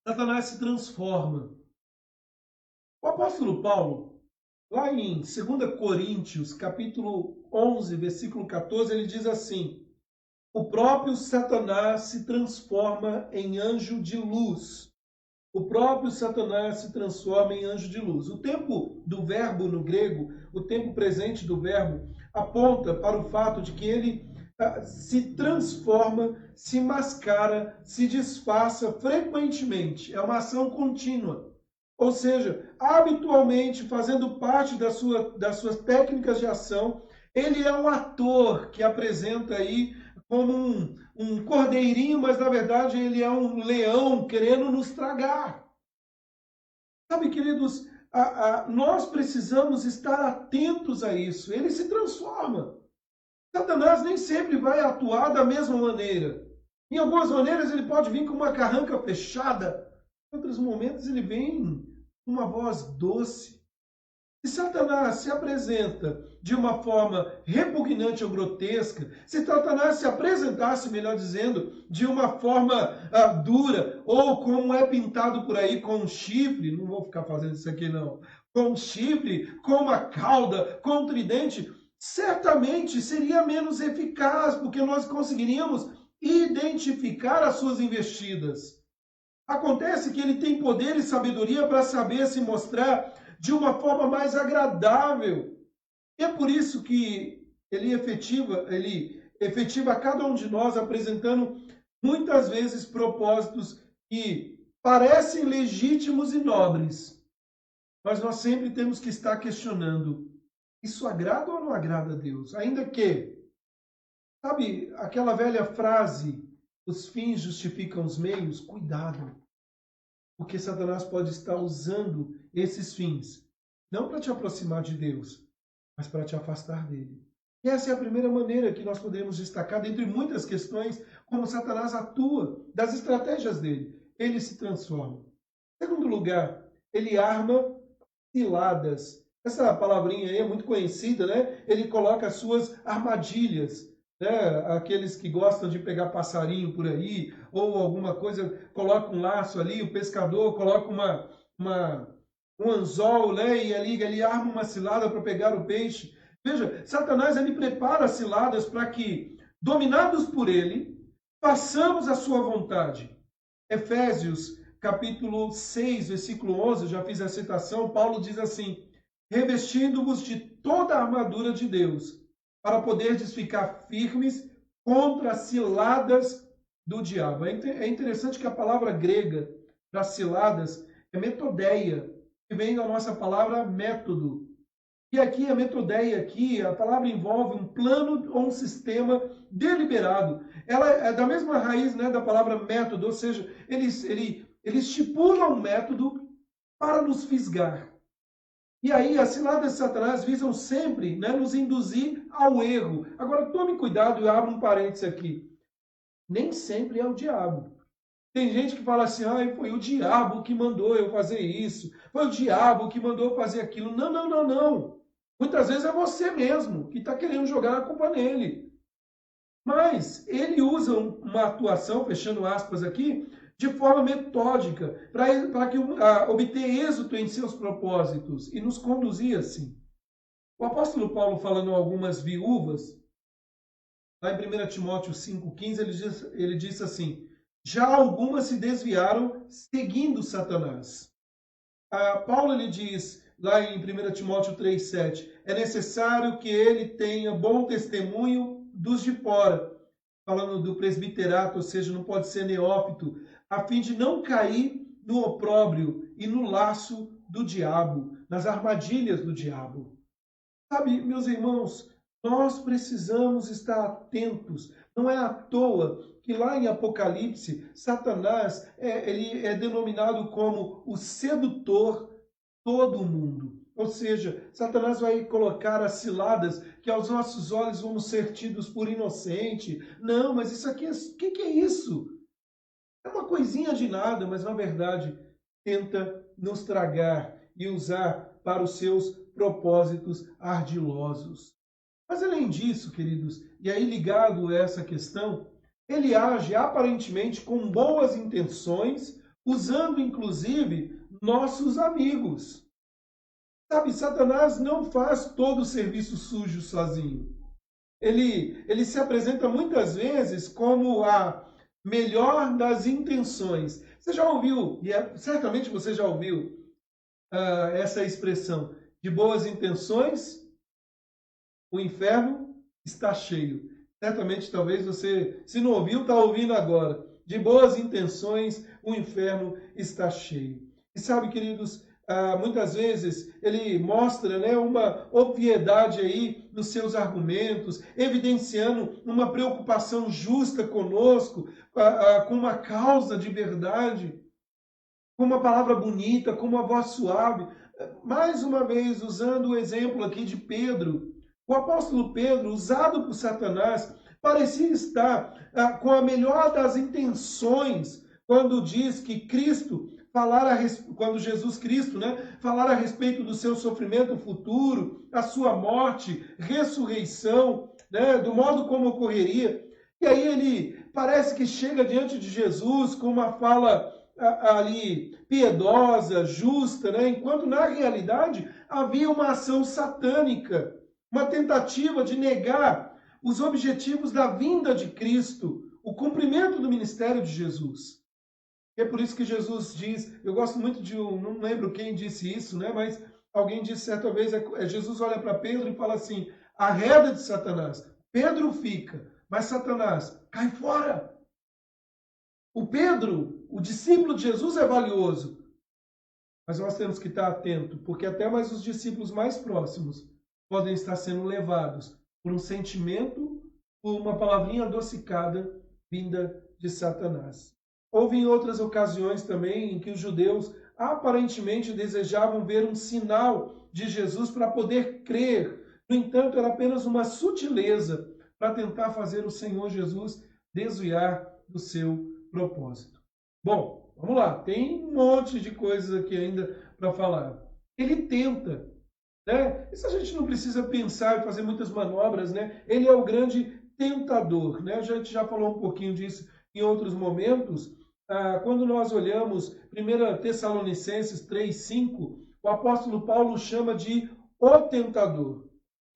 [SPEAKER 1] Satanás se transforma. O apóstolo Paulo, lá em 2 Coríntios, capítulo 11, versículo 14, ele diz assim: o próprio Satanás se transforma em anjo de luz. O próprio Satanás se transforma em anjo de luz. O tempo do verbo no grego, o tempo presente do verbo, aponta para o fato de que ele se transforma, se mascara, se disfarça frequentemente. É uma ação contínua. Ou seja, habitualmente, fazendo parte das suas técnicas de ação, ele é um ator que apresenta aí como um cordeirinho, mas na verdade ele é um leão querendo nos tragar. Sabe, queridos, nós precisamos estar atentos a isso. Ele se transforma. Satanás nem sempre vai atuar da mesma maneira. Em algumas maneiras ele pode vir com uma carranca fechada. Em outros momentos ele vem com uma voz doce. E Satanás se apresenta de uma forma repugnante ou grotesca, se Satanás se apresentasse, melhor dizendo, de uma forma dura, ou como é pintado por aí com um chifre, não vou ficar fazendo isso aqui não, com um chifre, com uma cauda, com um tridente, certamente seria menos eficaz, porque nós conseguiríamos identificar as suas investidas. Acontece que ele tem poder e sabedoria para saber se mostrar de uma forma mais agradável. E é por isso que ele efetiva a cada um de nós, apresentando muitas vezes propósitos que parecem legítimos e nobres. Mas nós sempre temos que estar questionando, isso agrada ou não agrada a Deus? Ainda que, sabe, aquela velha frase, os fins justificam os meios? Cuidado, porque Satanás pode estar usando esses fins, não para te aproximar de Deus, mas para te afastar dele. E essa é a primeira maneira que nós podemos destacar, dentre muitas questões, como Satanás atua, das estratégias dele. Ele se transforma. Em segundo lugar, ele arma ciladas. Essa palavrinha aí é muito conhecida, né? Ele coloca as suas armadilhas, né? Aqueles que gostam de pegar passarinho por aí, ou alguma coisa, coloca um laço ali, o pescador coloca um anzol, né? E ali ele arma uma cilada para pegar o peixe. Veja, Satanás ele prepara ciladas para que, dominados por ele, façamos a sua vontade. Efésios, capítulo 6, versículo 11, eu já fiz a citação, Paulo diz assim, revestindo-vos de toda a armadura de Deus, para poderdes ficar firmes contra as ciladas do diabo. É interessante que a palavra grega para ciladas é metodeia, que vem da nossa palavra método. E aqui a metodeia, a palavra envolve um plano ou um sistema deliberado. Ela é da mesma raiz, né, da palavra método, ou seja, ele estipula um método para nos fisgar. E aí as ciladas de Satanás visam sempre, né, nos induzir ao erro. Agora tome cuidado e abra um parênteses aqui. Nem sempre é o diabo. Tem gente que fala assim, foi o diabo que mandou eu fazer isso, foi o diabo que mandou eu fazer aquilo. Não, não, não, não. Muitas vezes é você mesmo que está querendo jogar a culpa nele. Mas ele usa uma atuação, fechando aspas aqui, de forma metódica, para que obter êxito em seus propósitos e nos conduzir assim. O apóstolo Paulo, falando algumas viúvas, lá em 1 Timóteo 5,15, ele diz assim, já algumas se desviaram seguindo Satanás. Paulo ele diz, lá em 1 Timóteo 3,7, é necessário que ele tenha bom testemunho dos de fora, falando do presbiterato, ou seja, não pode ser neófito, a fim de não cair no opróbrio e no laço do diabo, nas armadilhas do diabo. Sabe, meus irmãos, nós precisamos estar atentos. Não é à toa que lá em Apocalipse, Satanás ele é denominado como o sedutor todo mundo. Ou seja, Satanás vai colocar as ciladas que aos nossos olhos vamos ser tidos por inocente. Não, mas isso aqui, o que é isso? É uma coisinha de nada, mas na verdade tenta nos tragar e usar para os seus propósitos ardilosos. Mas além disso, queridos, e aí ligado a essa questão, ele age aparentemente com boas intenções, usando inclusive nossos amigos. Sabe, Satanás não faz todo o serviço sujo sozinho. Ele se apresenta muitas vezes como a melhor das intenções. Você já ouviu, e certamente você já ouviu essa expressão, de boas intenções, o inferno está cheio. Certamente, talvez você, se não ouviu, está ouvindo agora. De boas intenções, o inferno está cheio. E sabe, queridos, muitas vezes ele mostra, né, uma obviedade aí nos seus argumentos, evidenciando uma preocupação justa conosco, com uma causa de verdade, com uma palavra bonita, com uma voz suave. Mais uma vez, usando o exemplo aqui de Pedro, o apóstolo Pedro, usado por Satanás, parecia estar com a melhor das intenções quando diz que Cristo quando Jesus Cristo, né, falar a respeito do seu sofrimento futuro, a sua morte, ressurreição, né, do modo como ocorreria. E aí ele parece que chega diante de Jesus com uma fala ali piedosa, justa, né, enquanto na realidade havia uma ação satânica, uma tentativa de negar os objetivos da vinda de Cristo, o cumprimento do ministério de Jesus. É por isso que Jesus diz, eu gosto muito de não lembro quem disse isso, né? Mas alguém disse certa vez, Jesus olha para Pedro e fala assim, arreda de Satanás. Pedro fica, mas Satanás, cai fora. O Pedro, o discípulo de Jesus é valioso, mas nós temos que estar atento, porque até mais os discípulos mais próximos podem estar sendo levados por um sentimento, por uma palavrinha adocicada vinda de Satanás. Houve em outras ocasiões também em que os judeus aparentemente desejavam ver um sinal de Jesus para poder crer. No entanto, era apenas uma sutileza para tentar fazer o Senhor Jesus desviar do seu propósito. Bom, vamos lá. Tem um monte de coisas aqui ainda para falar. Ele tenta, né? Isso a gente não precisa pensar e fazer muitas manobras, né? Ele é o grande tentador, né? A gente já falou um pouquinho disso em outros momentos. Quando nós olhamos 1 Tessalonicenses 3:5, o apóstolo Paulo chama de o tentador.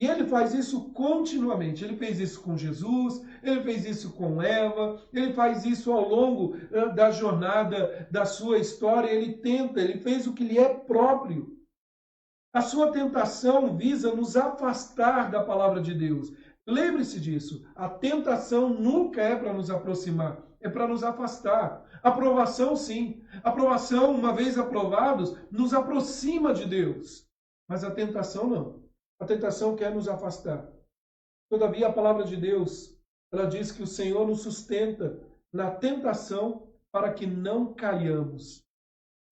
[SPEAKER 1] E ele faz isso continuamente. Ele fez isso com Jesus, ele fez isso com Eva, ele faz isso ao longo da jornada da sua história. Ele tenta, ele fez o que lhe é próprio. A sua tentação visa nos afastar da palavra de Deus. Lembre-se disso. A tentação nunca é para nos aproximar, é para nos afastar. Aprovação, sim. Aprovação, uma vez aprovados, nos aproxima de Deus. Mas a tentação não. A tentação quer nos afastar. Todavia, a palavra de Deus, ela diz que o Senhor nos sustenta na tentação para que não caiamos.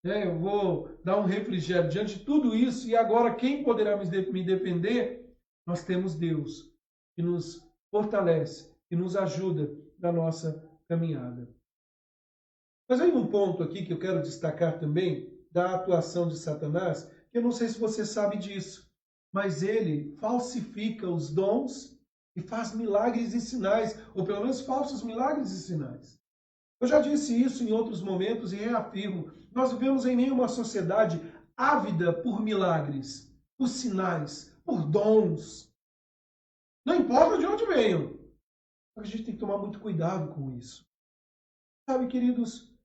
[SPEAKER 1] Eu vou dar um refrigério diante de tudo isso, e agora quem poderá me defender? Nós temos Deus, que nos fortalece, que nos ajuda na nossa caminhada. Mas aí um ponto aqui que eu quero destacar também, da atuação de Satanás, que eu não sei se você sabe disso, mas ele falsifica os dons e faz milagres e sinais, ou pelo menos falsos milagres e sinais. Eu já disse isso em outros momentos e reafirmo. Nós vivemos em meio a uma sociedade ávida por milagres, por sinais, por dons. Não importa de onde venham. A gente tem que tomar muito cuidado com isso. Sabe, queridos,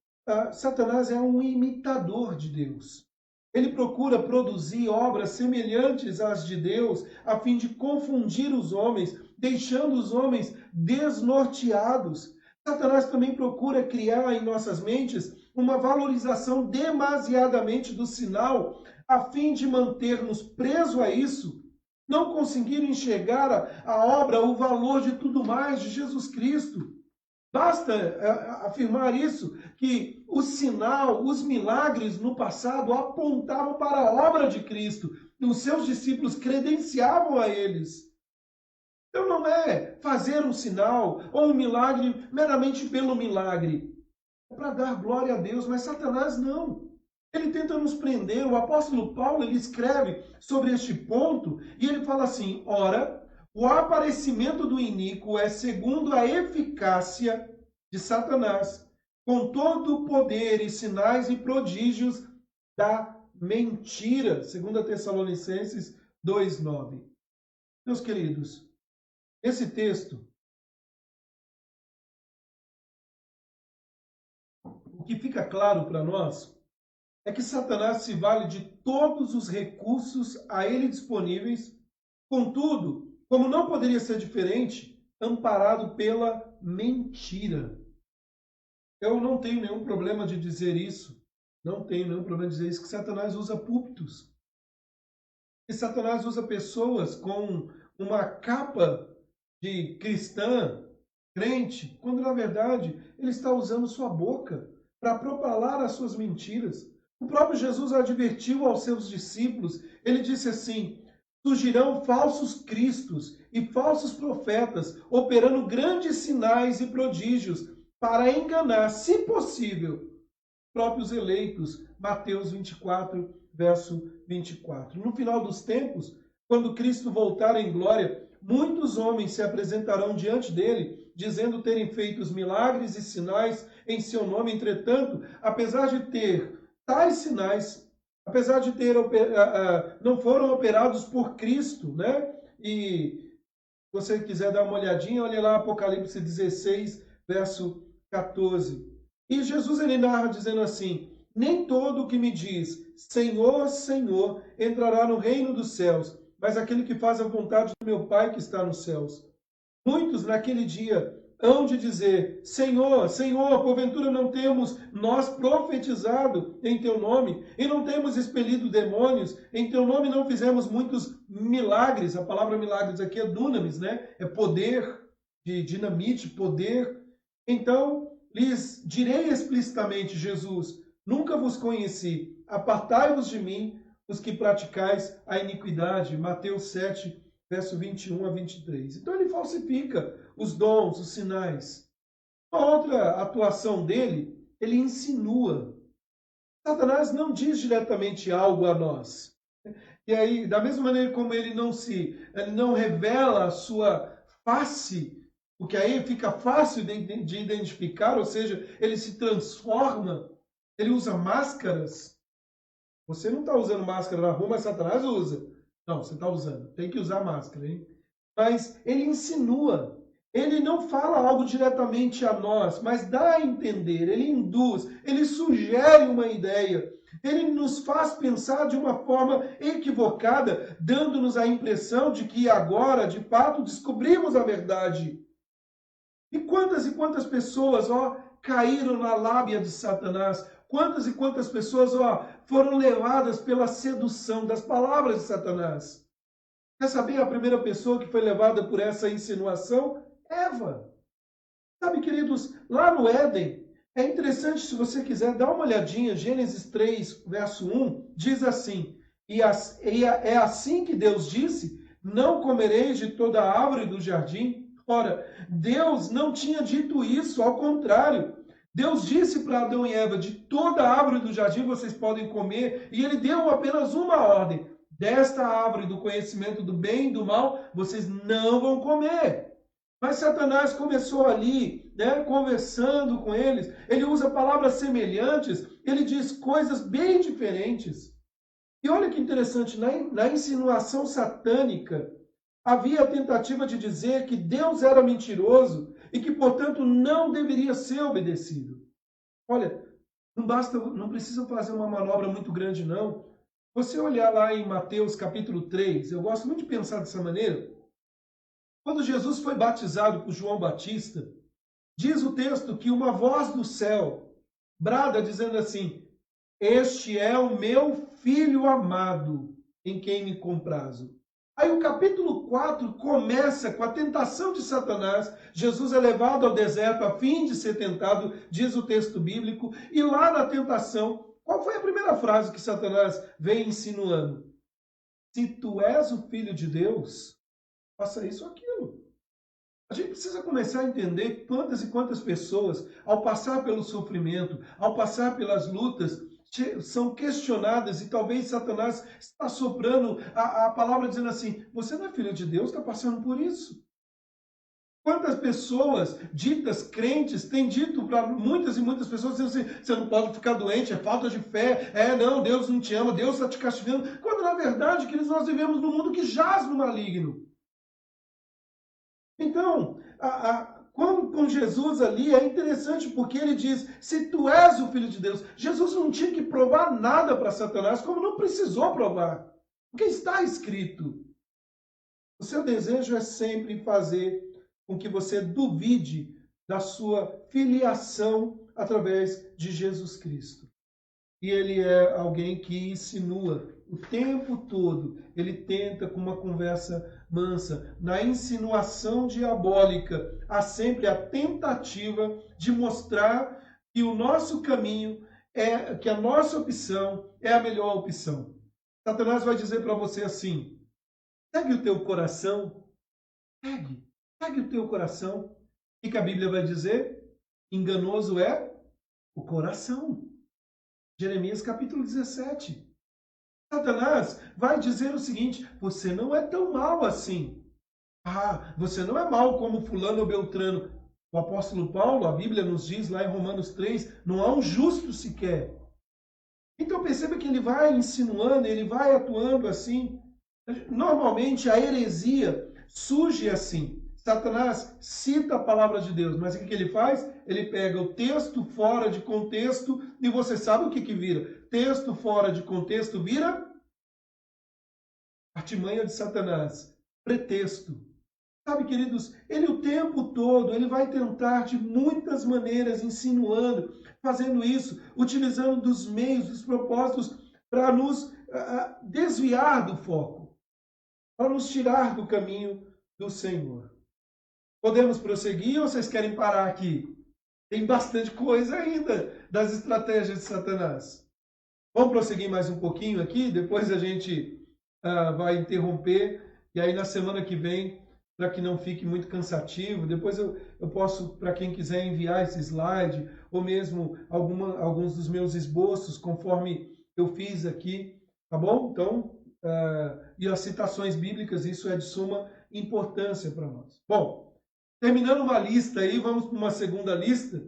[SPEAKER 1] Satanás é um imitador de Deus. Ele procura produzir obras semelhantes às de Deus, a fim de confundir os homens, deixando os homens desnorteados. Satanás também procura criar em nossas mentes uma valorização demasiadamente do sinal, a fim de manter-nos presos a isso, não conseguir enxergar a obra, o valor de tudo mais de Jesus Cristo. Basta afirmar isso, que o sinal, os milagres no passado apontavam para a obra de Cristo. E os seus discípulos credenciavam a eles. Então não é fazer um sinal ou um milagre meramente pelo milagre. É para dar glória a Deus, mas Satanás não. Ele tenta nos prender. O apóstolo Paulo, ele escreve sobre este ponto e ele fala assim, ora, o aparecimento do iníquo é segundo a eficácia de Satanás, com todo o poder e sinais e prodígios da mentira. 2 Tessalonicenses 2:9. Meus queridos, esse texto, o que fica claro para nós é que Satanás se vale de todos os recursos a ele disponíveis, contudo, como não poderia ser diferente, amparado pela mentira. Eu não tenho nenhum problema de dizer isso. Não tenho nenhum problema de dizer isso, que Satanás usa púlpitos. Que Satanás usa pessoas com uma capa de cristã, crente, quando na verdade ele está usando sua boca para propalar as suas mentiras. O próprio Jesus advertiu aos seus discípulos, ele disse assim, surgirão falsos cristos e falsos profetas, operando grandes sinais e prodígios, para enganar, se possível, próprios eleitos. Mateus 24, verso 24. No final dos tempos, quando Cristo voltar em glória, muitos homens se apresentarão diante dele, dizendo terem feito os milagres e sinais em seu nome. Entretanto, apesar de ter tais sinais, apesar de ter não foram operados por Cristo, né? E se você quiser dar uma olhadinha, olha lá Apocalipse 16, verso 14. E Jesus ele narra dizendo assim: nem todo o que me diz Senhor, Senhor entrará no reino dos céus, mas aquele que faz a vontade do meu Pai que está nos céus. Muitos naquele dia hão de dizer: Senhor, Senhor, porventura não temos nós profetizado em teu nome, e não temos expelido demônios, em teu nome não fizemos muitos milagres. A palavra milagres aqui é dunamis, né? É poder, de dinamite, poder. Então, lhes direi explicitamente, Jesus, nunca vos conheci, apartai-vos de mim, os que praticais a iniquidade. Mateus 7, verso 21 a 23. Então ele falsifica os dons, os sinais. Uma outra atuação dele, ele insinua. Satanás não diz diretamente algo a nós. E aí, da mesma maneira como ele não revela a sua face, porque aí fica fácil de identificar, ou seja, ele se transforma, ele usa máscaras. Você não está usando máscara na rua, mas Satanás usa. Não, você está usando. Tem que usar máscara, hein? Mas ele insinua. Ele não fala algo diretamente a nós, mas dá a entender. Ele induz. Ele sugere uma ideia. Ele nos faz pensar de uma forma equivocada, dando-nos a impressão de que agora, de fato, descobrimos a verdade. E quantas pessoas, caíram na lábia de Satanás. Quantas e quantas pessoas, foram levadas pela sedução das palavras de Satanás. Quer saber a primeira pessoa que foi levada por essa insinuação? Eva. Sabe, queridos, lá no Éden, é interessante, se você quiser dar uma olhadinha, Gênesis 3, verso 1, diz assim: é assim que Deus disse, não comereis de toda a árvore do jardim. Ora, Deus não tinha dito isso, ao contrário. Deus disse para Adão e Eva, de toda a árvore do jardim vocês podem comer, e ele deu apenas uma ordem: desta árvore do conhecimento do bem e do mal, vocês não vão comer. Mas Satanás começou ali, né, conversando com eles, ele usa palavras semelhantes, ele diz coisas bem diferentes. E olha que interessante, na insinuação satânica, havia a tentativa de dizer que Deus era mentiroso e que, portanto, não deveria ser obedecido. Olha, não precisa fazer uma manobra muito grande, não. Você olhar lá em Mateus capítulo 3, eu gosto muito de pensar dessa maneira. Quando Jesus foi batizado por João Batista, diz o texto que uma voz do céu brada dizendo assim: este é o meu filho amado, em quem me comprazo. Aí o capítulo 4 começa com a tentação de Satanás. Jesus é levado ao deserto a fim de ser tentado, diz o texto bíblico. E lá na tentação, qual foi a primeira frase que Satanás vem insinuando? Se tu és o filho de Deus, faça isso ou aquilo. A gente precisa começar a entender quantas e quantas pessoas, ao passar pelo sofrimento, ao passar pelas lutas, são questionadas, e talvez Satanás está soprando a palavra dizendo assim: você não é filho de Deus, está passando por isso. Quantas pessoas ditas crentes têm dito para muitas e muitas pessoas dizendo assim: você não pode ficar doente, é falta de fé, não, Deus não te ama, Deus está te castigando. Quando na verdade, queridos, nós vivemos num mundo que jaz no maligno. Então, com Jesus ali é interessante porque ele diz: se tu és o Filho de Deus. Jesus não tinha que provar nada para Satanás, como não precisou provar, porque está escrito. O seu desejo é sempre fazer com que você duvide da sua filiação através de Jesus Cristo. E ele é alguém que insinua o tempo todo. Ele tenta com uma conversa mansa. Na insinuação diabólica, há sempre a tentativa de mostrar que o nosso caminho que a nossa opção é a melhor opção. Satanás vai dizer para você assim: segue o teu coração, segue o teu coração. O que a Bíblia vai dizer? Enganoso é o coração. Jeremias capítulo 17. Satanás vai dizer o seguinte: você não é tão mal assim. Ah, você não é mal como fulano ou beltrano. O apóstolo Paulo, a Bíblia nos diz lá em Romanos 3, não há um justo sequer. Então perceba que ele vai insinuando, ele vai atuando assim. Normalmente a heresia surge assim. Satanás cita a palavra de Deus, mas o que ele faz? Ele pega o texto fora de contexto e você sabe o que vira? Texto fora de contexto vira artimanha de Satanás, pretexto. Sabe, queridos, ele o tempo todo, ele vai tentar de muitas maneiras, insinuando, fazendo isso, utilizando dos meios, dos propósitos, para nos desviar do foco, para nos tirar do caminho do Senhor. Podemos prosseguir ou vocês querem parar aqui? Tem bastante coisa ainda das estratégias de Satanás. Vamos prosseguir mais um pouquinho aqui, depois a gente vai interromper, e aí na semana que vem, para que não fique muito cansativo, depois eu posso, para quem quiser enviar esse slide, ou mesmo alguns dos meus esboços, conforme eu fiz aqui, tá bom? Então, e as citações bíblicas, isso é de suma importância para nós. Bom, terminando uma lista aí, vamos para uma segunda lista.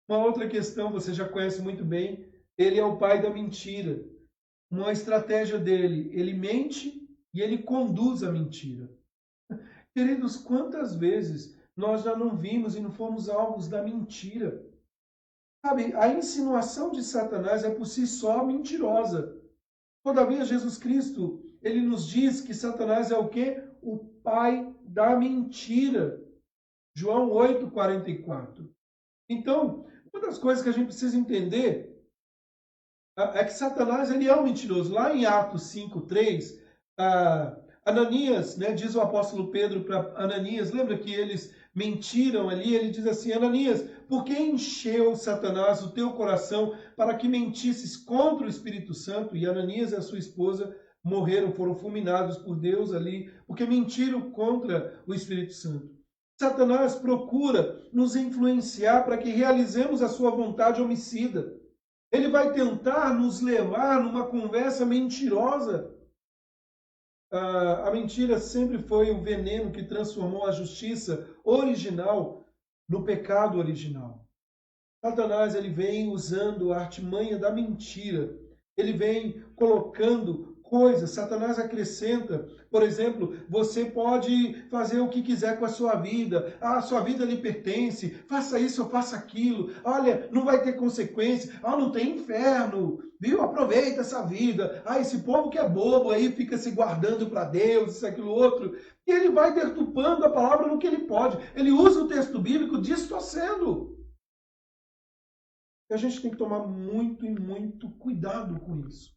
[SPEAKER 1] Uma outra questão, você já conhece muito bem, ele é o pai da mentira. Uma estratégia dele, ele mente e ele conduz a mentira. Queridos, quantas vezes nós já não vimos e não fomos alvos da mentira? Sabe, a insinuação de Satanás é por si só mentirosa. Todavia, Jesus Cristo, ele nos diz que Satanás é o quê? O pai da mentira. João 8,44. Então, uma das coisas que a gente precisa entender é que Satanás ele é um mentiroso. Lá em Atos 5,3, Ananias, né, diz o apóstolo Pedro para Ananias, lembra que eles mentiram ali? Ele diz assim: Ananias, por que encheu Satanás o teu coração para que mentisses contra o Espírito Santo? E Ananias e a sua esposa morreram, foram fulminados por Deus ali, porque mentiram contra o Espírito Santo. Satanás procura nos influenciar para que realizemos a sua vontade homicida. Ele vai tentar nos levar numa conversa mentirosa. A mentira sempre foi o veneno que transformou a justiça original no pecado original. Satanás ele vem usando a artimanha da mentira. Ele vem colocando coisas. Satanás acrescenta, por exemplo, você pode fazer o que quiser com a sua vida. A sua vida lhe pertence. Faça isso ou faça aquilo. Olha, não vai ter consequência. Não tem inferno. Viu? Aproveita essa vida. Esse povo que é bobo aí fica se guardando para Deus, isso, aquilo, outro. E ele vai deturpando a palavra no que ele pode. Ele usa o texto bíblico distorcendo. E a gente tem que tomar muito e muito cuidado com isso.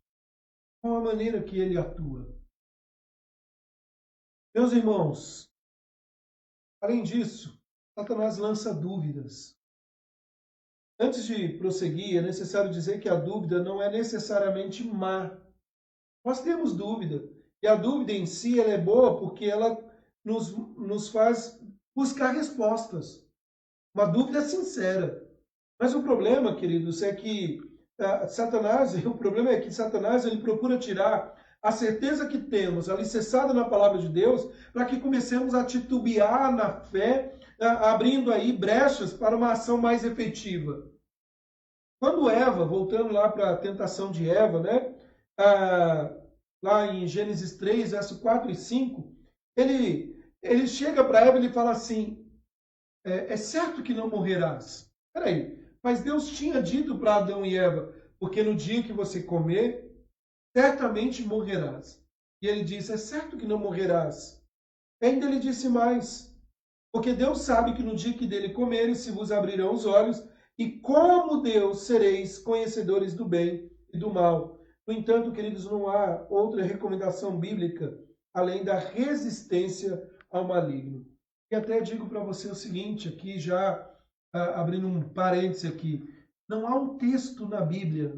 [SPEAKER 1] Com a maneira que ele atua. Meus irmãos, além disso, Satanás lança dúvidas. Antes de prosseguir, é necessário dizer que a dúvida não é necessariamente má. Nós temos dúvida. E a dúvida em si ela é boa porque ela nos faz buscar respostas. Uma dúvida sincera. Mas o problema, queridos, é que Satanás ele procura tirar a certeza que temos, alicerçada na palavra de Deus, para que comecemos a titubear na fé, abrindo aí brechas para uma ação mais efetiva. Quando Eva, voltando lá para a tentação de Eva, né? Lá em Gênesis 3, verso 4 e 5, ele chega para Eva e ele fala assim, é certo que não morrerás. Peraí, mas Deus tinha dito para Adão e Eva, porque no dia que você comer, certamente morrerás. E ele disse, é certo que não morrerás. E ainda ele disse mais, porque Deus sabe que no dia que dele comeres, se vos abrirão os olhos, e como Deus sereis conhecedores do bem e do mal. No entanto, queridos, não há outra recomendação bíblica, além da resistência ao maligno. E até digo para você o seguinte, aqui já abrindo um parêntese aqui, não há um texto na Bíblia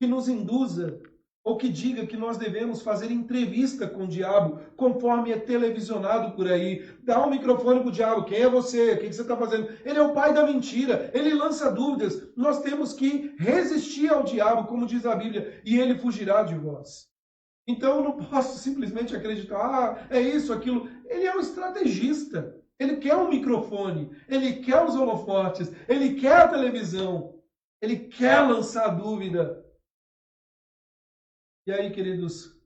[SPEAKER 1] que nos induza ou que diga que nós devemos fazer entrevista com o diabo, conforme é televisionado por aí. Dá um microfone para o diabo. Quem é você? O que você está fazendo? Ele é o pai da mentira. Ele lança dúvidas. Nós temos que resistir ao diabo, como diz a Bíblia, e ele fugirá de vós. Então eu não posso simplesmente acreditar, é isso, aquilo. Ele é um estrategista. Ele quer um microfone. Ele quer os holofotes. Ele quer a televisão. Ele quer lançar dúvida. E aí, queridos,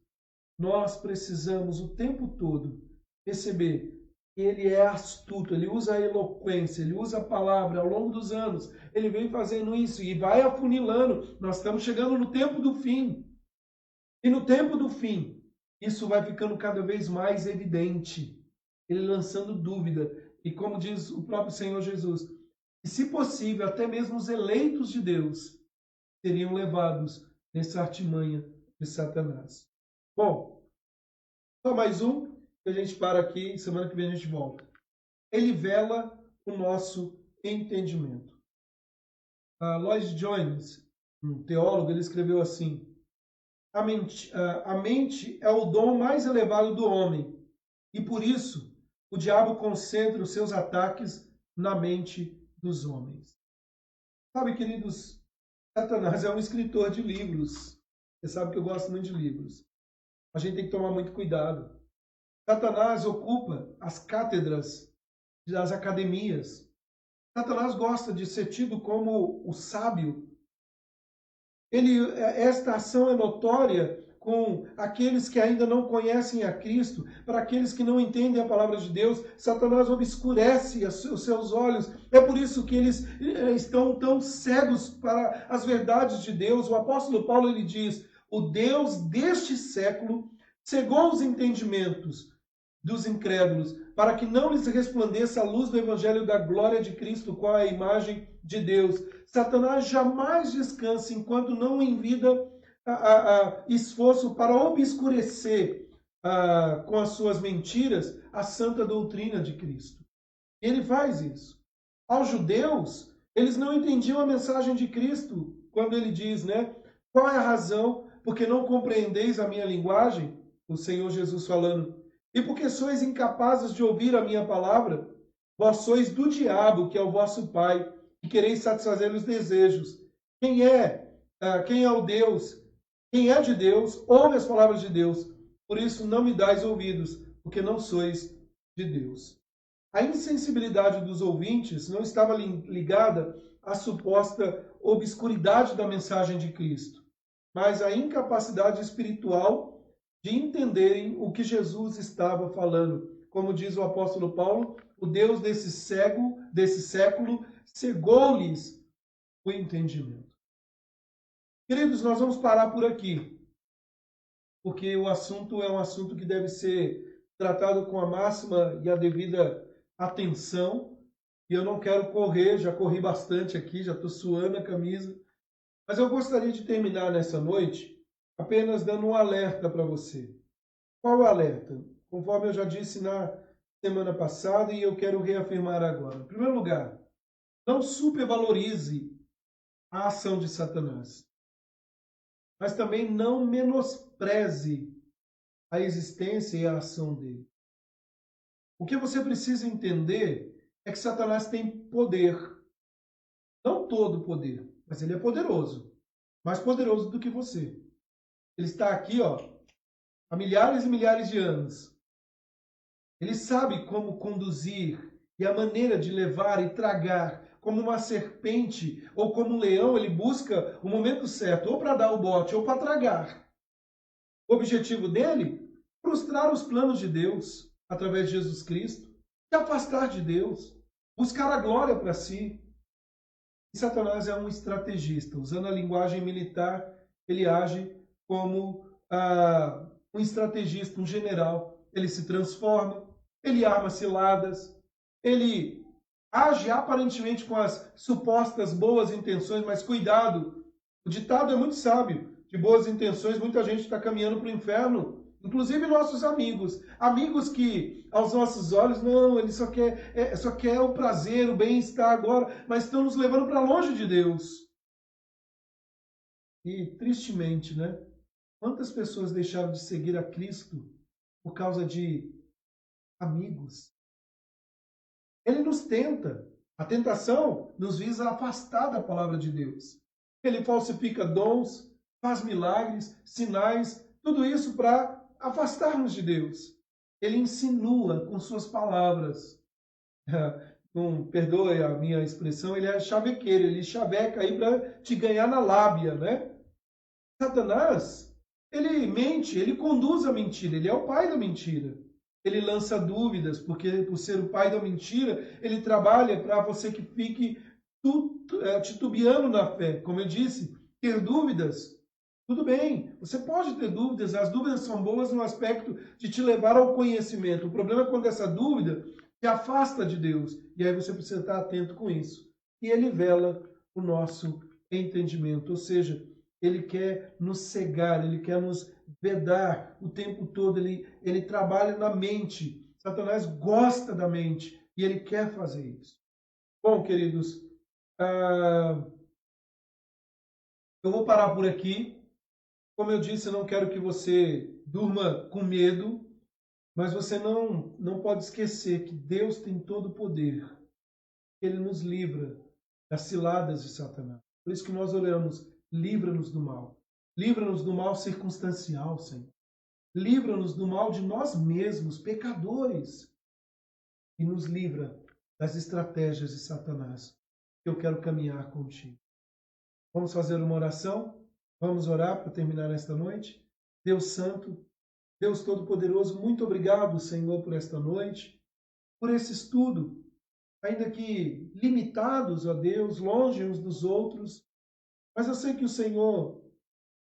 [SPEAKER 1] nós precisamos o tempo todo perceber que ele é astuto, ele usa a eloquência, ele usa a palavra ao longo dos anos. Ele vem fazendo isso e vai afunilando. Nós estamos chegando no tempo do fim. E no tempo do fim, isso vai ficando cada vez mais evidente. Ele lançando dúvida. E como diz o próprio Senhor Jesus, que se possível, até mesmo os eleitos de Deus seriam levados nessa artimanha de Satanás. Bom, só mais um, que a gente para aqui, semana que vem a gente volta. Ele vela o nosso entendimento. Lloyd Jones, um teólogo, ele escreveu assim: a mente é o dom mais elevado do homem, e por isso o diabo concentra os seus ataques na mente dos homens. Sabe, queridos, Satanás é um escritor de livros. Você sabe que eu gosto muito de livros. A gente tem que tomar muito cuidado. Satanás ocupa as cátedras das academias. Satanás gosta de ser tido como o sábio. Esta ação é notória com aqueles que ainda não conhecem a Cristo, para aqueles que não entendem a palavra de Deus. Satanás obscurece os seus olhos. É por isso que eles estão tão cegos para as verdades de Deus. O apóstolo Paulo, ele diz: o Deus deste século cegou os entendimentos dos incrédulos, para que não lhes resplandeça a luz do evangelho da glória de Cristo, qual é a imagem de Deus. Satanás jamais descansa enquanto não envida esforço para obscurecer com as suas mentiras a santa doutrina de Cristo. Ele faz isso. Aos judeus, eles não entendiam a mensagem de Cristo, quando ele diz, né? Qual é a razão? Porque não compreendeis a minha linguagem? O Senhor Jesus falando. E porque sois incapazes de ouvir a minha palavra? Vós sois do diabo, que é o vosso pai, e quereis satisfazer os desejos. Quem é o Deus? Quem é de Deus, ouve as palavras de Deus. Por isso não me dais ouvidos, porque não sois de Deus. A insensibilidade dos ouvintes não estava ligada à suposta obscuridade da mensagem de Cristo, mas à incapacidade espiritual de entenderem o que Jesus estava falando. Como diz o apóstolo Paulo, o Deus desse século cegou-lhes o entendimento. Queridos, nós vamos parar por aqui, porque o assunto é um assunto que deve ser tratado com a máxima e a devida atenção. E eu não quero correr, já corri bastante aqui, já estou suando a camisa. Mas eu gostaria de terminar nessa noite apenas dando um alerta para você. Qual o alerta? Conforme eu já disse na semana passada e eu quero reafirmar agora. Em primeiro lugar, não supervalorize a ação de Satanás, mas também não menospreze a existência e a ação dele. O que você precisa entender é que Satanás tem poder. Não todo poder, mas ele é poderoso. Mais poderoso do que você. Ele está aqui, há milhares e milhares de anos. Ele sabe como conduzir e a maneira de levar e tragar. Como uma serpente ou como um leão, ele busca o momento certo, ou para dar o bote, ou para tragar. O objetivo dele? Frustrar os planos de Deus, através de Jesus Cristo, se afastar de Deus, buscar a glória para si. E Satanás é um estrategista. Usando a linguagem militar, ele age como um estrategista, um general. Ele se transforma, ele arma ciladas, ele age aparentemente com as supostas boas intenções, mas cuidado, o ditado é muito sábio. De boas intenções, muita gente está caminhando para o inferno, inclusive nossos amigos. Amigos que, aos nossos olhos, não, ele só quer o prazer, o bem-estar agora, mas estão nos levando para longe de Deus. E, tristemente, né? Quantas pessoas deixaram de seguir a Cristo por causa de amigos? Ele nos tenta. A tentação nos visa afastar da palavra de Deus. Ele falsifica dons, faz milagres, sinais, tudo isso para afastar-nos de Deus. Ele insinua com suas palavras. Perdoe a minha expressão, ele é chavequeiro, ele chaveca aí para te ganhar na lábia, né? Satanás, ele mente, ele conduz a mentira, ele é o pai da mentira. Ele lança dúvidas, porque por ser o pai da mentira, ele trabalha para você que fique titubeando na fé. Como eu disse, ter dúvidas, tudo bem, você pode ter dúvidas, as dúvidas são boas no aspecto de te levar ao conhecimento. O problema é quando essa dúvida te afasta de Deus, e aí você precisa estar atento com isso. E ele vela o nosso entendimento, ou seja, ele quer nos cegar, ele quer nos vedar o tempo todo, ele trabalha na mente. Satanás gosta da mente e ele quer fazer isso. Bom, queridos, eu vou parar por aqui. Como eu disse, eu não quero que você durma com medo, mas você não pode esquecer que Deus tem todo o poder. Ele nos livra das ciladas de Satanás. Por isso que nós oramos, livra-nos do mal. Livra-nos do mal circunstancial, Senhor. Livra-nos do mal de nós mesmos, pecadores. E nos livra das estratégias de Satanás. Eu quero caminhar contigo. Vamos fazer uma oração? Vamos orar para terminar esta noite? Deus Santo, Deus Todo-Poderoso, muito obrigado, Senhor, por esta noite, por esse estudo, ainda que limitados, ó Deus, longe uns dos outros, mas eu sei que o Senhor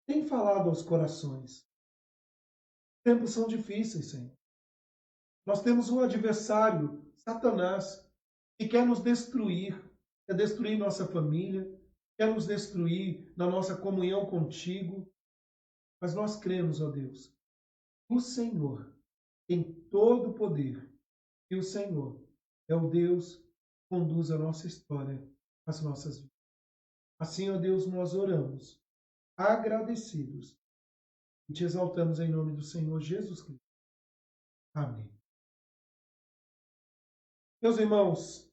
[SPEAKER 1] tem falado aos corações. Os tempos são difíceis, Senhor. Nós temos um adversário, Satanás, que quer nos destruir, quer destruir nossa família, quer nos destruir na nossa comunhão contigo. Mas nós cremos, ó Deus, o Senhor tem todo o poder e o Senhor é o Deus que conduz a nossa história, as nossas vidas. Assim, ó Deus, nós oramos, agradecidos, e te exaltamos em nome do Senhor Jesus Cristo. Amém. Meus irmãos,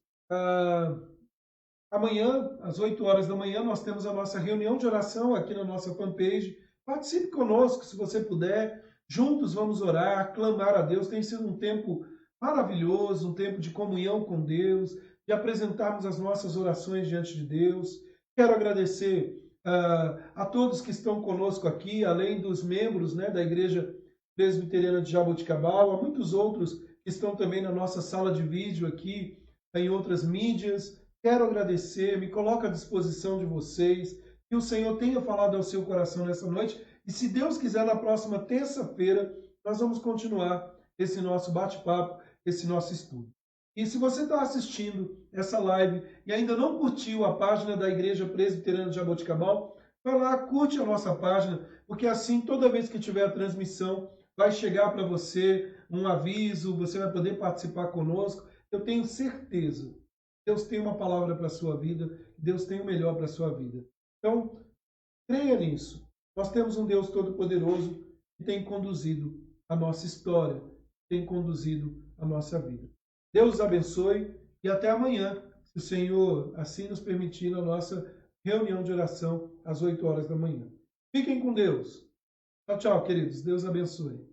[SPEAKER 1] amanhã, às 8 horas da manhã, nós temos a nossa reunião de oração aqui na nossa fanpage. Participe conosco, se você puder. Juntos vamos orar, clamar a Deus. Tem sido um tempo maravilhoso, um tempo de comunhão com Deus, de apresentarmos as nossas orações diante de Deus. Quero agradecer a todos que estão conosco aqui, além dos membros, né, da Igreja Presbiteriana de Jaboticabal, há muitos outros que estão também na nossa sala de vídeo aqui, em outras mídias. Quero agradecer, me coloco à disposição de vocês, que o Senhor tenha falado ao seu coração nessa noite, e se Deus quiser, na próxima terça-feira, nós vamos continuar esse nosso bate-papo, esse nosso estudo. E se você está assistindo essa live e ainda não curtiu a página da Igreja Presbiteriana de Jaboticabal, vai lá, curte a nossa página, porque assim, toda vez que tiver a transmissão, vai chegar para você um aviso, você vai poder participar conosco. Eu tenho certeza, Deus tem uma palavra para a sua vida, Deus tem o melhor para a sua vida. Então, creia nisso. Nós temos um Deus Todo-Poderoso que tem conduzido a nossa história, tem conduzido a nossa vida. Deus os abençoe e até amanhã, se o Senhor assim nos permitir, na nossa reunião de oração às 8 horas da manhã. Fiquem com Deus. Tchau, tchau, queridos. Deus abençoe.